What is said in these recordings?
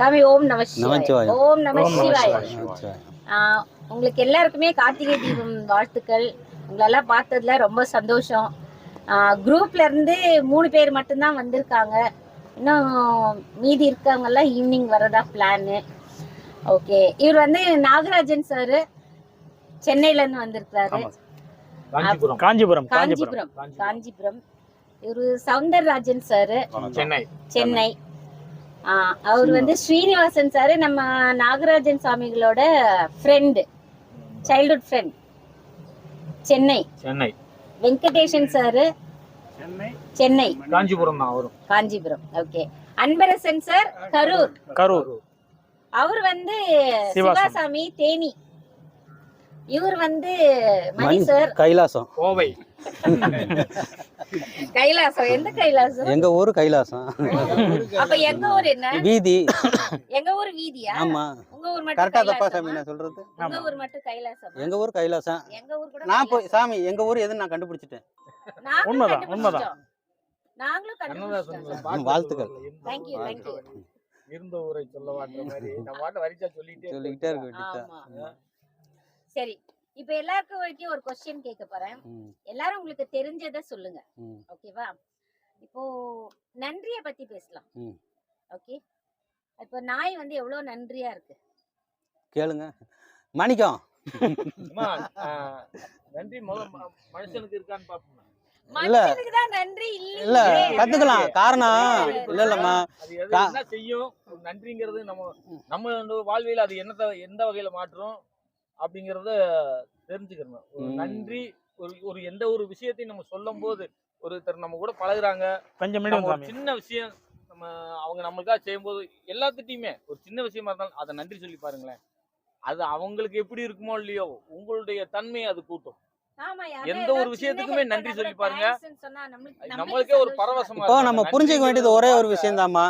சாமி ஓம் நம சிவாய. நமச்சிவாயம். ஓம் நம ஓம் நம சிவாய. சிவாய. உங்களுக்கு எல்லாருக்குமே கார்த்திகை தீபம் வாழ்த்துக்கள். உங்களெல்லாம் பார்த்ததுல ரொம்ப சந்தோஷம். குரூப்ல இருந்து 3 பேர் மட்டும்தான் வந்திருக்காங்க. இன்னும் மீதி இருக்கவங்க எல்லாம் ஈவினிங் வரதா பிளானு. ஓகே, இவர் வந்து நாகராஜன் சார் சென்னையில இருந்து வந்திருக்காரு. காஞ்சிபுரம். காஞ்சிபுரம். இவரு சவுந்தரராஜன் சார் சென்னை. அவர் வந்து ஸ்ரீனிவாசன் சார் நம்ம நாகராஜன் சாமிகளோட friend, childhood friend, Chennai. Venkatesan sir Chennai. Kanchipuram. Okay. Anbarasan sir Karur. அவர் வந்து சிவாசாமி தேனி. இவர் வந்து மணி சார் கைலாசம். கைலாசம். எந்த கைலாசம்? எங்க ஊரு கைலாசம். அப்ப எங்க ஊர் என்ன? வீதி. எங்க ஊர் வீதியா? ஆமா. உங்க ஊர் மட்டும் கரெக்டா தப்பா சாமி நான் சொல்றது? உங்க ஊர் மட்டும் கைலாசம். எங்க ஊர் கைலாசம். எங்க ஊர் கூட நான் போய் சாமி எங்க ஊர் எதுன்னு நான் கண்டுபிடிச்சிட்டேன். உண்மைதான். நாங்களும் கண்டுபிடிச்சோம். வாழ்த்துக்கள். Thank you. இருந்த ஊரை சொல்லவான்ற மாதிரி நம்ம வரிசா சொல்லிட்டே இருக்க வேண்டியது. சரி, இப்ப எல்லாருக்கும் வரைக்கும் ஒரு क्वेश्चन கேட்க போறேன். எல்லாரும் உங்களுக்கு தெரிஞ்சதை சொல்லுங்க. ஓகேவா? இப்போ நன்றிய பத்தி பேசலாம். ஓகே. இப்போ நாய் வந்து எவ்வளவு நன்றியா இருக்கு கேளுங்க. மாணிக்கம். நன்றி மனுஷனுக்கு இருக்கான்னு பாப்போம். மனுஷனுக்கு தான் நன்றி இல்ல கத்துக்கலாம். காரணம் இல்லம்மா என்ன செய்யும் நன்றிங்கிறது நம்ம வாழ்வியல அது எந்த வகையில மாற்றும் அப்படிங்கறத தெரிஞ்சுக்கணும். நன்றி ஒரு எந்த ஒரு விஷயத்தையும் நம்ம சொல்லும் போது ஒருத்தர் நம்ம கூட பழகுறாங்க, சின்ன விஷயம் நம்ம அவங்க நம்மளுக்காக செய்யும் போது எல்லாத்துட்டையுமே ஒரு சின்ன விஷயமா இருந்தாலும் அதை நன்றி சொல்லி பாருங்களேன். அது அவங்களுக்கு எப்படி இருக்குமோ இல்லையோ உங்களுடைய தன்மையை அது கூட்டும். எந்த ஒரு விஷயத்துக்குமே நன்றி சொல்லி பாருங்க, நம்மளுக்கே ஒரு பரவசமா. இப்போ நம்ம புரிஞ்சுக்க வேண்டியது ஒரே ஒரு விஷயம் தான்மா.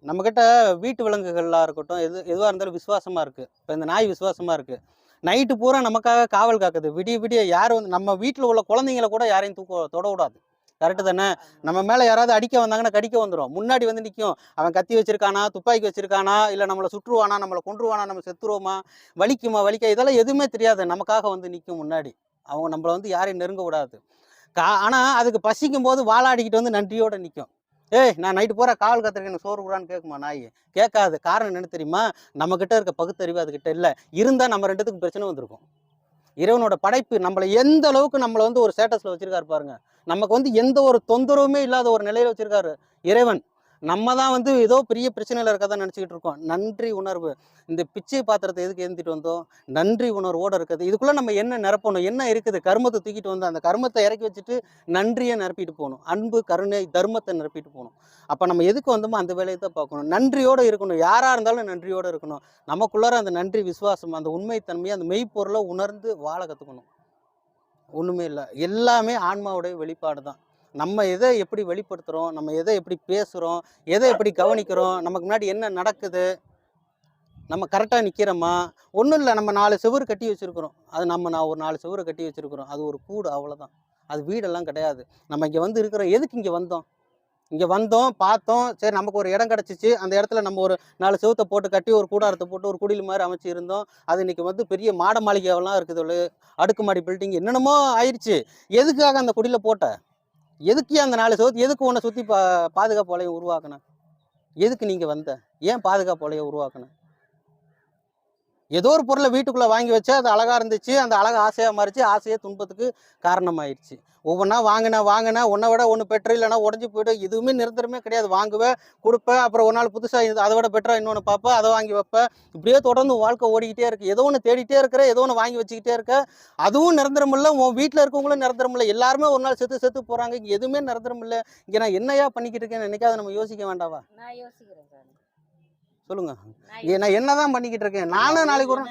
நம்ம கிட்ட வீட்டு விலங்குகளா இருக்கட்டும், எதுவா இருந்தாலும் விசுவாசமா இருக்கு. இப்போ இந்த நாய் விசுவாசமா இருக்கு. நைட்டு பூரா நமக்காக காவல் காக்குது. விடிய யாரும் வந்து நம்ம வீட்டில் உள்ள குழந்தைங்களை கூட யாரையும் தொட விடாது. கரெக்டு தானே? நம்ம மேலே யாராவது அடிக்க வந்தாங்கன்னா கடிக்க வந்துடும். முன்னாடி வந்து நிற்கும். அவன் கத்தி வச்சிருக்கானா, துப்பாக்கி வச்சிருக்கானா, இல்லை நம்மளை சுற்றுவானா, நம்மளை கொன்றுவானா, நம்ம செத்துருவோமா, வலிக்க இதெல்லாம் எதுவுமே தெரியாது. நமக்காக வந்து நிற்கும் முன்னாடி. அவங்க நம்மளை வந்து யாரையும் நெருங்க விடாது. ஆனால் அதுக்கு பசிக்கும் போது வாழாடிக்கிட்டு வந்து நன்றியோடு நிற்கும். ஏய், நான் நைட்டு பூரா காவல் காத்திருக்கேன், எனக்கு சோறு கூடான்னு கேட்குமா நாய்? கேட்காது. காரணம் என்ன தெரியுமா? நம்மக்கிட்ட இருக்க பகுத்தறிவு அதுக்கிட்ட இல்லை. இருந்தால் நம்ம ரெண்டுத்துக்கும் பிரச்சனை வந்திருக்கும். இறைவனோட படைப்பு நம்மளை எந்த அளவுக்கு நம்மளை வந்து ஒரு ஸ்டேட்டஸில் வச்சிருக்காரு பாருங்க. நமக்கு வந்து எந்த ஒரு தொந்தரவுமே இல்லாத ஒரு நிலையில் வச்சிருக்காரு இறைவன். நம்ம தான் வந்து ஏதோ பெரிய பிரச்சனையில் இருக்கதான் நினச்சிக்கிட்டு இருக்கோம். நன்றி உணர்வு. இந்த பிச்சை பாத்திரத்தை எதுக்கு ஏந்திட்டு வந்தோம்? நன்றி உணர்வோடு இருக்குது. இதுக்குள்ளே நம்ம என்ன நிரப்பணும்? என்ன இருக்குது? கர்மத்தை தூக்கிட்டு வந்தோம். அந்த கர்மத்தை இறக்கி வச்சுட்டு நன்றியை நிரப்பிட்டு போகணும். அன்பு, கருணை, தர்மத்தை நிரப்பிட்டு போகணும். அப்போ நம்ம எதுக்கு வந்தோமோ அந்த வேலையை தான் பார்க்கணும். நன்றியோடு இருக்கணும். யாராக இருந்தாலும் நன்றியோடு இருக்கணும். நமக்குள்ளார அந்த நன்றி விசுவாசம், அந்த உண்மைத்தன்மையை, அந்த மெய்ப்பொருளை உணர்ந்து வாழ கற்றுக்கணும். ஒன்றுமே இல்லை. எல்லாமே ஆன்மாவுடைய வெளிப்பாடு தான். நம்ம எதை எப்படி வெளிப்படுத்துகிறோம், நம்ம எதை எப்படி பேசுகிறோம், எதை எப்படி கவனிக்கிறோம், நமக்கு முன்னாடி என்ன நடக்குது, நம்ம கரெக்டாக நிற்கிறோமா? ஒன்றும் இல்லை. நம்ம 4 செவுறு கட்டி வச்சுருக்குறோம். அது நான் ஒரு 4 செவுறு கட்டி வச்சுருக்குறோம். அது ஒரு கூடு, அவ்வளோதான். அது வீடெல்லாம் கிடையாது. நம்ம இங்கே வந்து இருக்கிறோம். எதுக்கு இங்கே வந்தோம்? இங்கே வந்தோம், பார்த்தோம், சரி நமக்கு ஒரு இடம் கிடச்சிச்சு, அந்த இடத்துல நம்ம ஒரு 4 செவுத்தை போட்டு கட்டி ஒரு கூடாரத்தை போட்டு ஒரு குடில் மாதிரி அமைச்சு இருந்தோம். அது இன்றைக்கி வந்து பெரிய மாட மாளிகைலாம் இருக்குது, அடுக்குமாடி பில்டிங் என்னென்னமோ ஆயிடுச்சு. எதுக்காக அந்த குடியில் போட்ட? எதுக்கு அந்த 4 செவுத்து? எதுக்கு உன்னை சுற்றி பாதுகாப்பு வலையை உருவாக்கணும்? எதுக்கு நீங்கள் வந்த? ஏன் பாதுகாப்பு வலையை உருவாக்கணும்? ஏதோ ஒரு பொருளை வீட்டுக்குள்ளே வாங்கி வச்சு அது அழகாக இருந்துச்சு, அந்த அழகாக ஆசையாக மாறிச்சு, ஆசையாக துன்பத்துக்கு காரணமாயிடுச்சு. ஒவ்வொன்றா வாங்கினா ஒன்றை விட ஒன்று பெட்ரு, இல்லைனா உடஞ்சி போய்டும். எதுவுமே நிரந்தரமே கிடையாது. வாங்குவேன், கொடுப்பேன், அப்புறம் ஒரு நாள் புதுசாக அதை விட பெட்டராக இன்னொன்று பார்ப்பேன், அதை வாங்கி வைப்பேன். இப்படியே தொடர்ந்து வாழ்க்கை ஓடிக்கிட்டே இருக்குது. ஏதோ ஒன்று தேடிட்டே இருக்கிற, ஏதோ ஒன்று வாங்கி வச்சுக்கிட்டே இருக்க. அதுவும் நிரந்தரம் இல்லை. உன் வீட்டில் இருக்கவங்களும் நிரந்தரம் இல்லை. எல்லாருமே ஒரு நாள் செத்து போகிறாங்க. இங்கே எதுவுமே நிரந்தரம் இல்லை. இங்கே நான் என்னையா பண்ணிக்கிட்டு இருக்கேன்னு என்னைக்காவது நம்ம யோசிக்க வேண்டாவா? நான் யோசிக்கிறேன். சொல்லுங்க. நான் என்னதான் பண்ணிக்கிட்டு இருக்கேன்? நானும் நாளைக்கு ஒரு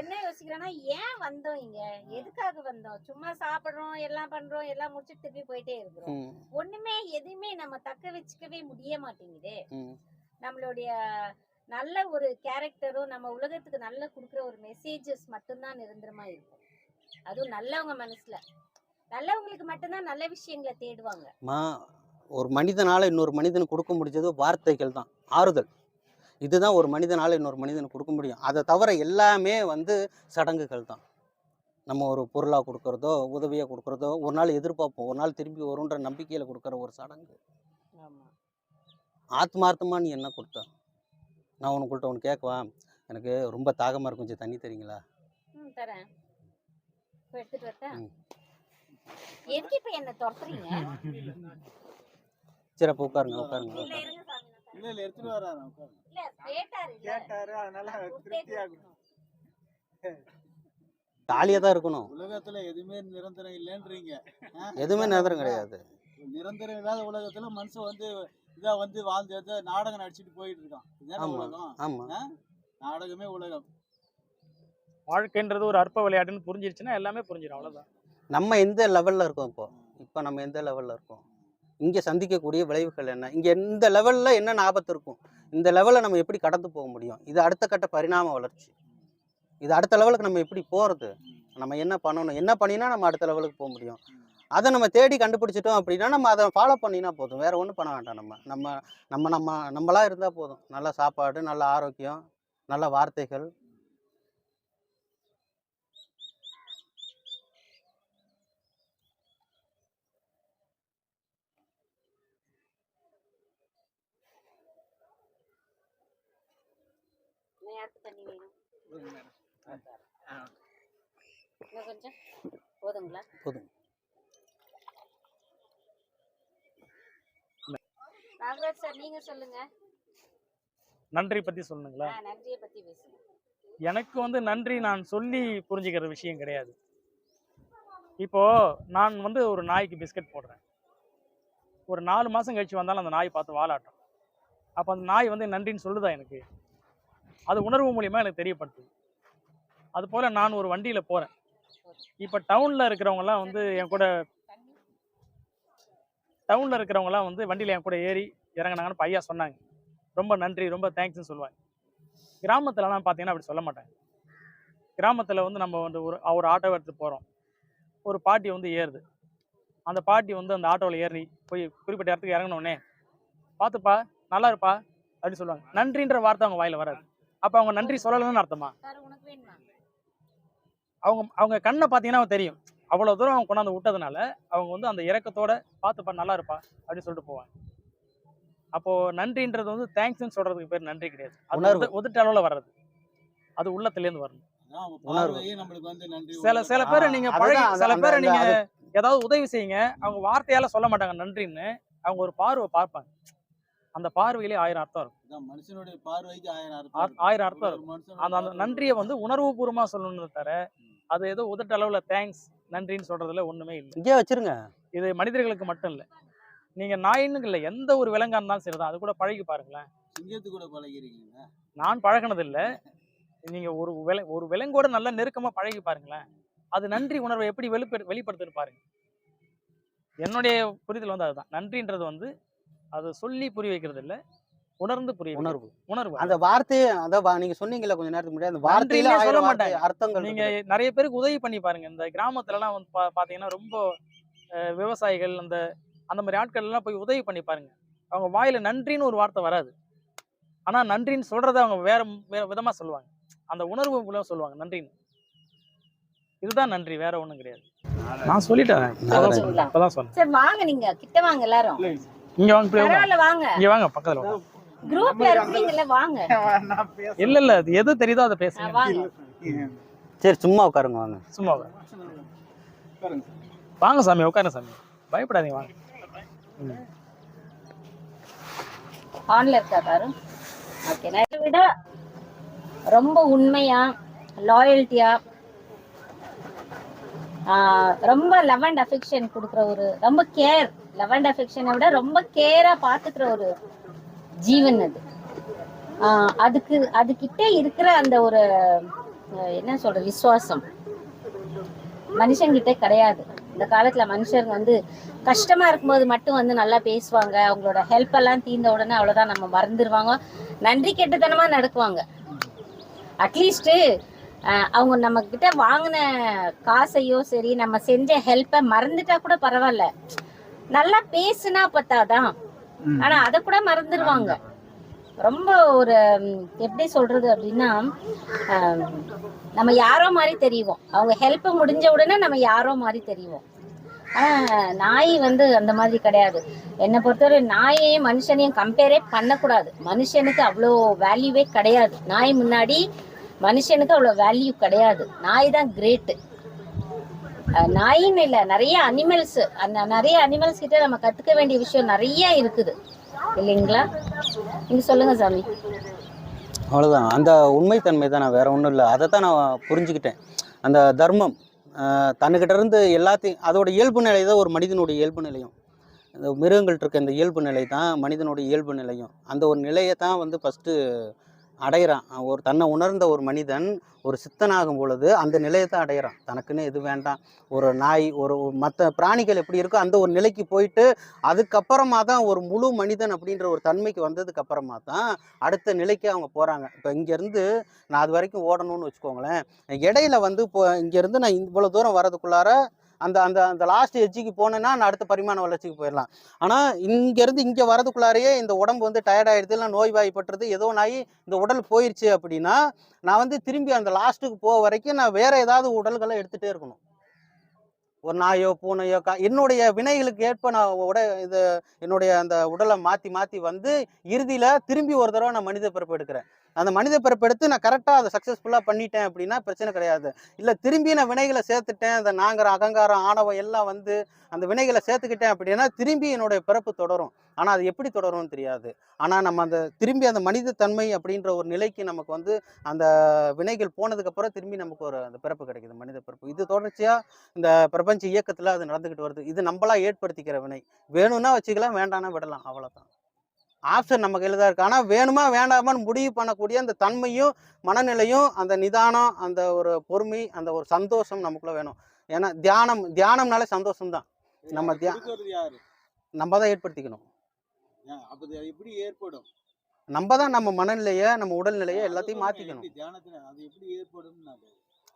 என்ன யோசிக்கிறேன்னா, ஏன் வந்தோம் இங்க? எதுக்காக வந்தோம்? சும்மா சாப்பிடுறோம், எல்லாம் பண்றோம், எல்லாம் முடிச்சுட்டு திருப்பி போயிட்டே இருக்கிறோம். ஒண்ணுமே எதுவுமே நம்ம தக்க வச்சுக்கவே முடிய மாட்டேங்குது. நம்மளுடைய நல்ல ஒரு கேரக்டரும் நம்ம உலகத்துக்கு நல்ல கொடுக்குற ஒரு மெசேஜஸ் மட்டும்தான் நிரந்தரமா இருக்கும். அதுவும் நல்லவங்க மனசுல நல்லவங்களுக்கு மட்டும்தான் நல்ல விஷயங்களை தேடுவாங்க. ஒரு மனிதனால் இன்னொரு மனிதனுக்கு கொடுக்க முடிஞ்சது வார்த்தைகள் தான், ஆறுதல். இதுதான் ஒரு மனிதனால் இன்னொரு மனிதனுக்கு கொடுக்க முடியும். அதை தவிர எல்லாமே வந்து சடங்குகள் தான். நம்ம ஒரு பொருளாக கொடுக்குறதோ உதவியாக கொடுக்குறதோ ஒரு நாள் எதிர்பார்ப்போம், ஒரு நாள் திரும்பி வரும்ன்ற நம்பிக்கையில் கொடுக்குற ஒரு சடங்கு. ஆத்மார்த்தமாக நீ என்ன கொடுத்த? நான் உனக்குள்கிட்ட ஒன்று கேட்கவா? எனக்கு ரொம்ப தாகமாக இருக்கும், கொஞ்சம் தண்ணி தரீங்களா? தரேன். எடுத்துட்டு வரட்டா? எதுக்கு இப்ப என்ன துரத்துறீங்க? சரி, அப்போ உட்காருங்க உட்காருங்க. இல்ல இருங்க சாமி, நான் தரேன். இல்ல எடுத்துட்டு வராரு உட்காருங்க. இல்ல கேட்டாரு இல்ல. கேட்டாரு, அதனால திருப்தி ஆகும். ஜாலியாக தான் இருக்கணும். உலகத்துல எதுவுமே நிரந்தரம் இல்லைன்றீங்க. எதுவுமே நிரந்தரம் கிடையாது. நிரந்தரம் இல்லாத உலகத்துல மனுஷன் வந்து இதா வந்து வாழ்ந்து நாடகம் நடிச்சிட்டு போயிட்டு இருக்கான். இதுதானே ஆமா உலகம். ஆமா. நாடகமே உலகம். வாழ்க்கைன்றது ஒரு அற்ப விளையாட்டுன்னு புரிஞ்சிருச்சுன்னா எல்லாமே புரிஞ்சிடும், அவ்வளவுதான். நம்ம எந்த லெவலில் இருக்கோம் இப்போ நம்ம எந்த லெவலில் இருக்கோம்? இங்கே சந்திக்கக்கூடிய விளைவுகள் என்ன? இங்கே இந்த லெவலில் என்ன ஆபத்து இருக்கும்? இந்த லெவலில் நம்ம எப்படி கடந்து போக முடியும்? இது அடுத்த கட்ட பரிணாம வளர்ச்சி. இது அடுத்த லெவலுக்கு நம்ம எப்படி போகிறது? நம்ம என்ன பண்ணணும்? என்ன பண்ணினா நம்ம அடுத்த லெவலுக்கு போக முடியும்? அதை நம்ம தேடி கண்டுபிடிச்சிட்டோம் அப்படின்னா நம்ம அதை ஃபாலோ பண்ணினா போதும். வேறு ஒன்றும் பண்ண வேண்டாம். நம்மளாக இருந்தால் போதும். நல்ல சாப்பாடு, நல்ல ஆரோக்கியம், நல்ல வார்த்தைகள். யாருக்கு தண்ணி வேணும்? இன்னும் கொஞ்சம் போதுங்களா? போதும். நாகராஜ் சார், நீங்க சொல்லுங்க. நன்றி பத்தி சொல்லணுங்களா? நன்றியை பத்தி பேசுங்க. எனக்கு வந்து நன்றி நான் சொல்லி புரிஞ்சுக்கிற விஷயம் கிடையாது. இப்போ நான் வந்து ஒரு நாய்க்கு பிஸ்கட் போடுறேன். ஒரு 4 மாசம் கழிச்சு வந்தாலும் அந்த நாய் பார்த்து வாலாட்டும். அப்போ அந்த நாய் வந்து நன்றின்னு சொல்லுதா எனக்கு? அது உணர்வு மூலியமா எனக்கு தெரியப்படுத்துது. அது போல நான் ஒரு வண்டியில போறேன். இப்போ டவுன்ல இருக்கிறவங்கலாம் வந்து என் கூட வண்டியில என் கூட ஏறி இறங்கினாங்கன்னு பையா சொன்னாங்க. ரொம்ப நன்றி, ரொம்ப தேங்க்ஸ்ன்னு சொல்லுவாங்க. கிராமத்துலலாம் பார்த்தீங்கன்னா அப்படி சொல்ல மாட்டாங்க. கிராமத்தில் வந்து நம்ம வந்து ஒரு ஆட்டோ எடுத்து போகிறோம். ஒரு பாட்டி வந்து ஏறுது. அந்த பாட்டி வந்து அந்த ஆட்டோவில் ஏறி போய் குறிப்பிட்ட இடத்துக்கு இறங்கினோடனே, பார்த்துப்பா, நல்லா இருப்பா அப்படின்னு சொல்லுவாங்க. நன்றின்ற வார்த்தை அவங்க வாயில வராது. அப்போ அவங்க நன்றி சொல்லலைன்னு அர்த்தமா? அவங்க கண்ணை பார்த்தீங்கன்னா தெரியும். அவ்வளோ தூரம் அவங்க கொண்டாந்து விட்டதுனால அவங்க வந்து அந்த இறக்கத்தோட பார்த்துப்பா, நல்லா இருப்பா அப்படின்னு சொல்லிட்டு போவாங்க. அப்போ நன்றின்றது வந்து தேங்க்ஸ்ன்னு சொல்றதுக்கு பேர் நன்றி கிடையாது. அது உதட்டு அளவில் வர்றது, அது உள்ளத்துலேருந்து வரணும். சில பேரை நீங்க சில பேரை நீங்க ஏதாவது உதவி செய்யுங்க, அவங்க வார்த்தையால சொல்ல மாட்டாங்க நன்றின்னு. அவங்க ஒரு பார்வை பார்ப்பாங்க. அந்த பார்வையிலே 1000 அர்த்தம் இருக்கும். மனுஷனுடைய பார்வைக்கு 1000 அர்த்தம் இருக்கும். அந்த நன்றியை வந்து உணர்வு பூர்வமா சொல்லணும்னு தவிர அது ஏதோ உதட்ட அளவுல தேங்க்ஸ் நன்றின்னு சொல்றதுல ஒண்ணுமே இல்லை. இங்கே வச்சிருங்க. இது மனிதர்களுக்கு மட்டும் இல்லை, நீங்க நாயின்னு இல்லை, எந்த ஒரு விலங்கா இருந்தாலும் சரிதான், அது கூட பழகி பாருங்களேன். சிங்கத்து கூட பழகிறீங்க. நான் பழகினது இல்லை. நீங்க ஒரு விலங்கோட நல்லா நெருக்கமா பழகி பாருங்களேன். அது நன்றி உணர்வை எப்படி வெளிப்படுத்துன்னு பாருங்க. என்னுடைய புரிதல் வந்து அதுதான். நன்றின்றது வந்து அது சொல்லி புரிய வைக்கிறது இல்லை, உணர்ந்து புரிய உணர்வு. அந்த வார்த்தையே நீங்க சொன்னீங்கல்ல கொஞ்ச நேரத்துக்கு முன்னாடி, அந்த வார்த்தையில சொல்ல மாட்டாங்க அர்த்தங்கள். நீங்க நிறைய பேருக்கு உதவி பண்ணி பாருங்க. இந்த கிராமத்துல எல்லாம் வந்து பாத்தீங்கன்னா ரொம்ப விவசாயிகள் அந்த மாதிரி ஆட்கள் எல்லாம் போய் உதவி பண்ணி பாருங்க. அவங்க வாயில நன்றின்னு ஒரு வார்த்தை வராது. ஆனா நன்றின்னு சொல்றத அவங்க வேற விதமா சொல்லுவாங்க. அந்த உணர்வு மூலம் சொல்லுவாங்க நன்றின்னு. இதுதான் நன்றி, வேற ஒண்ணும் கிடையாது. நான் சொல்லிட்டேன். அப்பதான் சொன்னேன். சரி வாங்க, நீங்க கிட்ட வாங்க எல்லாரும். இங்க வாங்க, பரவாயில்ல வாங்க. இங்க வாங்க, பக்கத்துல வாங்க. குரூப்ல இருக்கீங்கல்ல, வாங்க. இல்ல அது எது தெரியுதோ அதை பேசுங்க. வாங்க. சரி சும்மா உட்காருங்க, வாங்க. சும்மா வாங்க சாமி, உட்காருங்க சாமி, பயப்படாதீங்க, வாங்க. ஆன்ல இருக்கா பாரு. ஓகே. நான் விட ரொம்ப உண்மையா, லாயல்ட்டியா, ரொம்ப லவ் அண்ட் அஃபெக்ஷன் கொடுக்குற ஒரு, ரொம்ப கேர், லவ் அண்ட் அஃபெக்ஷனை விட ரொம்ப கேரா பாத்துக்கிற ஒரு ஜீவன் அது. அதுக்கிட்ட இருக்கிற அந்த ஒரு என்ன சொல்ற விசுவாசம் மனுஷங்கிட்ட கிடையாது. இந்த காலத்துல மனுஷங்க வந்து கஷ்டமா இருக்கும்போது மட்டும் வந்து நல்லா பேசுவாங்க, அவங்களோட ஹெல்ப் எல்லாம் தீர்ந்த உடனே அவ்வளவுதான் நம்ம மறந்துடுவாங்க, நன்றி கெட்டுத்தனமா நடக்குவாங்க. அட்லீஸ்ட் அவங்க நம்ம கிட்ட வாங்கின காசையோ சரி, நம்ம செஞ்ச ஹெல்ப்பை மறந்துட்டா கூட பரவாயில்ல, நல்லா பேசுனா பத்தாதான், ஆனா அத கூட மறந்துடுவாங்க. ரொம்ப ஒரு எப்படி சொல்றது அப்படின்னா, நம்ம யாரோ மாதிரி தெரியும், அவங்க ஹெல்ப் முடிஞ்ச உடனே நம்ம யாரோ மாதிரி தெரியும். ஆனா நாய் வந்து அந்த மாதிரி கிடையாது. என்னை பொறுத்தவரை நாயையும் மனுஷனையும் கம்பேரே பண்ணக்கூடாது. மனுஷனுக்கு அவ்வளோ வேல்யூவே கிடையாது. நாய் முன்னாடி மனுஷனுக்கு அவ்வளோ வேல்யூ கிடையாது. நாய் தான் கிரேட்டு. நாயின்னு இல்லை, நிறைய அனிமல்ஸ், நிறைய அனிமல்ஸ் கிட்ட நம்ம கத்துக்க வேண்டிய விஷயம் நிறைய இருக்குது இல்லைங்களா? நீங்க சொல்லுங்க சாமி. அவ்வளோதான், அந்த உண்மைத்தன்மை தான், நான் வேற ஒன்றும் இல்லை. அதை தான் நான் புரிஞ்சுக்கிட்டேன். அந்த தர்மம் தன்னுக்கிட்ட இருந்து எல்லாத்தையும், அதோட இயல்பு நிலை தான் ஒரு மனிதனுடைய இயல்பு நிலையும். இந்த மிருகங்கள்ட்ட இருக்க இந்த இயல்பு நிலை தான் மனிதனுடைய இயல்பு நிலையும். அந்த ஒரு நிலையை தான் வந்து ஃபஸ்ட்டு அடையிறான். ஒரு தன்னை உணர்ந்த ஒரு மனிதன் ஒரு சித்தனாகும் பொழுது அந்த நிலையை தான் அடையிறான். தனக்குன்னு எது வேண்டாம். ஒரு நாய், ஒரு மற்ற பிராணிகள் எப்படி இருக்கோ அந்த ஒரு நிலைக்கு போயிட்டு அதுக்கப்புறமா தான் ஒரு முழு மனிதன் அப்படின்ற ஒரு தன்மைக்கு வந்ததுக்கு அப்புறமா தான் அடுத்த நிலைக்கு அவங்க போகிறாங்க. இப்போ இங்கேருந்து நான் அது வரைக்கும் ஓடணும்னு வச்சுக்கோங்களேன். இடையில வந்து இப்போ இங்கேருந்து நான் இவ்வளோ தூரம் வரதுக்குள்ளார அந்த அந்த அந்த லாஸ்ட் எட்ஜுக்கு போனேன்னா நான் அடுத்த பரிமாண வளர்ச்சிக்கு போயிடலாம். ஆனால் இங்கேருந்து இங்கே வரதுக்குள்ளாரையே இந்த உடம்பு வந்து டயர்டாகிடுது, இல்லை நோய்வாய்ப்பட்டுறது, ஏதோ நாய் இந்த உடல் போயிடுச்சு அப்படின்னா நான் வந்து திரும்பி அந்த லாஸ்ட்டுக்கு போக வரைக்கும் நான் வேற ஏதாவது உடல்களை எடுத்துகிட்டே இருக்கணும். ஒரு நாயோ பூனையோ என்னுடைய வினைகளுக்கு ஏற்ப நான் என்னுடைய அந்த உடலை மாற்றி மாற்றி வந்து இறுதியில் திரும்பி ஒரு தடவை நான் மனித பிறப்பு எடுக்கிறேன். அந்த மனித பிறப்பு எடுத்து நான் கரெக்டாக அதை சக்ஸஸ்ஃபுல்லாக பண்ணிட்டேன் அப்படின்னா பிரச்சனை கிடையாது. இல்லை திரும்பி நான் வினைகளை சேர்த்துட்டேன், அந்த நாங்கிற அகங்காரம் ஆணவம் எல்லாம் வந்து அந்த வினைகளை சேர்த்துக்கிட்டேன் அப்படின்னா திரும்பி என்னுடைய பிறப்பு தொடரும். ஆனால் அது எப்படி தொடரும்னு தெரியாது. ஆனால் நம்ம அந்த திரும்பி அந்த மனித தன்மை அப்படின்ற ஒரு நிலைக்கு நமக்கு வந்து அந்த வினைகள் போனதுக்கப்புறம் திரும்பி நமக்கு ஒரு அந்த பிறப்பு கிடைக்குது, மனித பிறப்பு. இது தொடர்ச்சியாக இந்த பிரபஞ்ச இயக்கத்தில் அது நடந்துக்கிட்டு வருது. இது நம்மளா ஏற்படுத்திக்கிற வினை. வேணும்னா வச்சுக்கலாம், வேண்டாம்னா விடலாம், அவ்வளோதான். ஆப்ஷன் நம்ம கையில் தான் இருக்குது. ஆனால் வேணுமா வேண்டாமான்னு முடிவு பண்ணக்கூடிய அந்த தன்மையும் மனநிலையும் அந்த நிதானம், அந்த ஒரு பொறுமை, அந்த ஒரு சந்தோஷம் நமக்குள்ளே வேணும். ஏன்னா தியானம்னாலே சந்தோஷம் தான். நம்ம யாரு? நம்ம தான் ஏற்படுத்திக்கணும். அப்படி எப்படி ஏற்படும்? நம்ம தான் நம்ம மனநிலையை, நம்ம உடல்நிலையை எல்லாத்தையும் மாற்றிக்கணும். தியானத்துல அது எப்படி ஏற்படும்?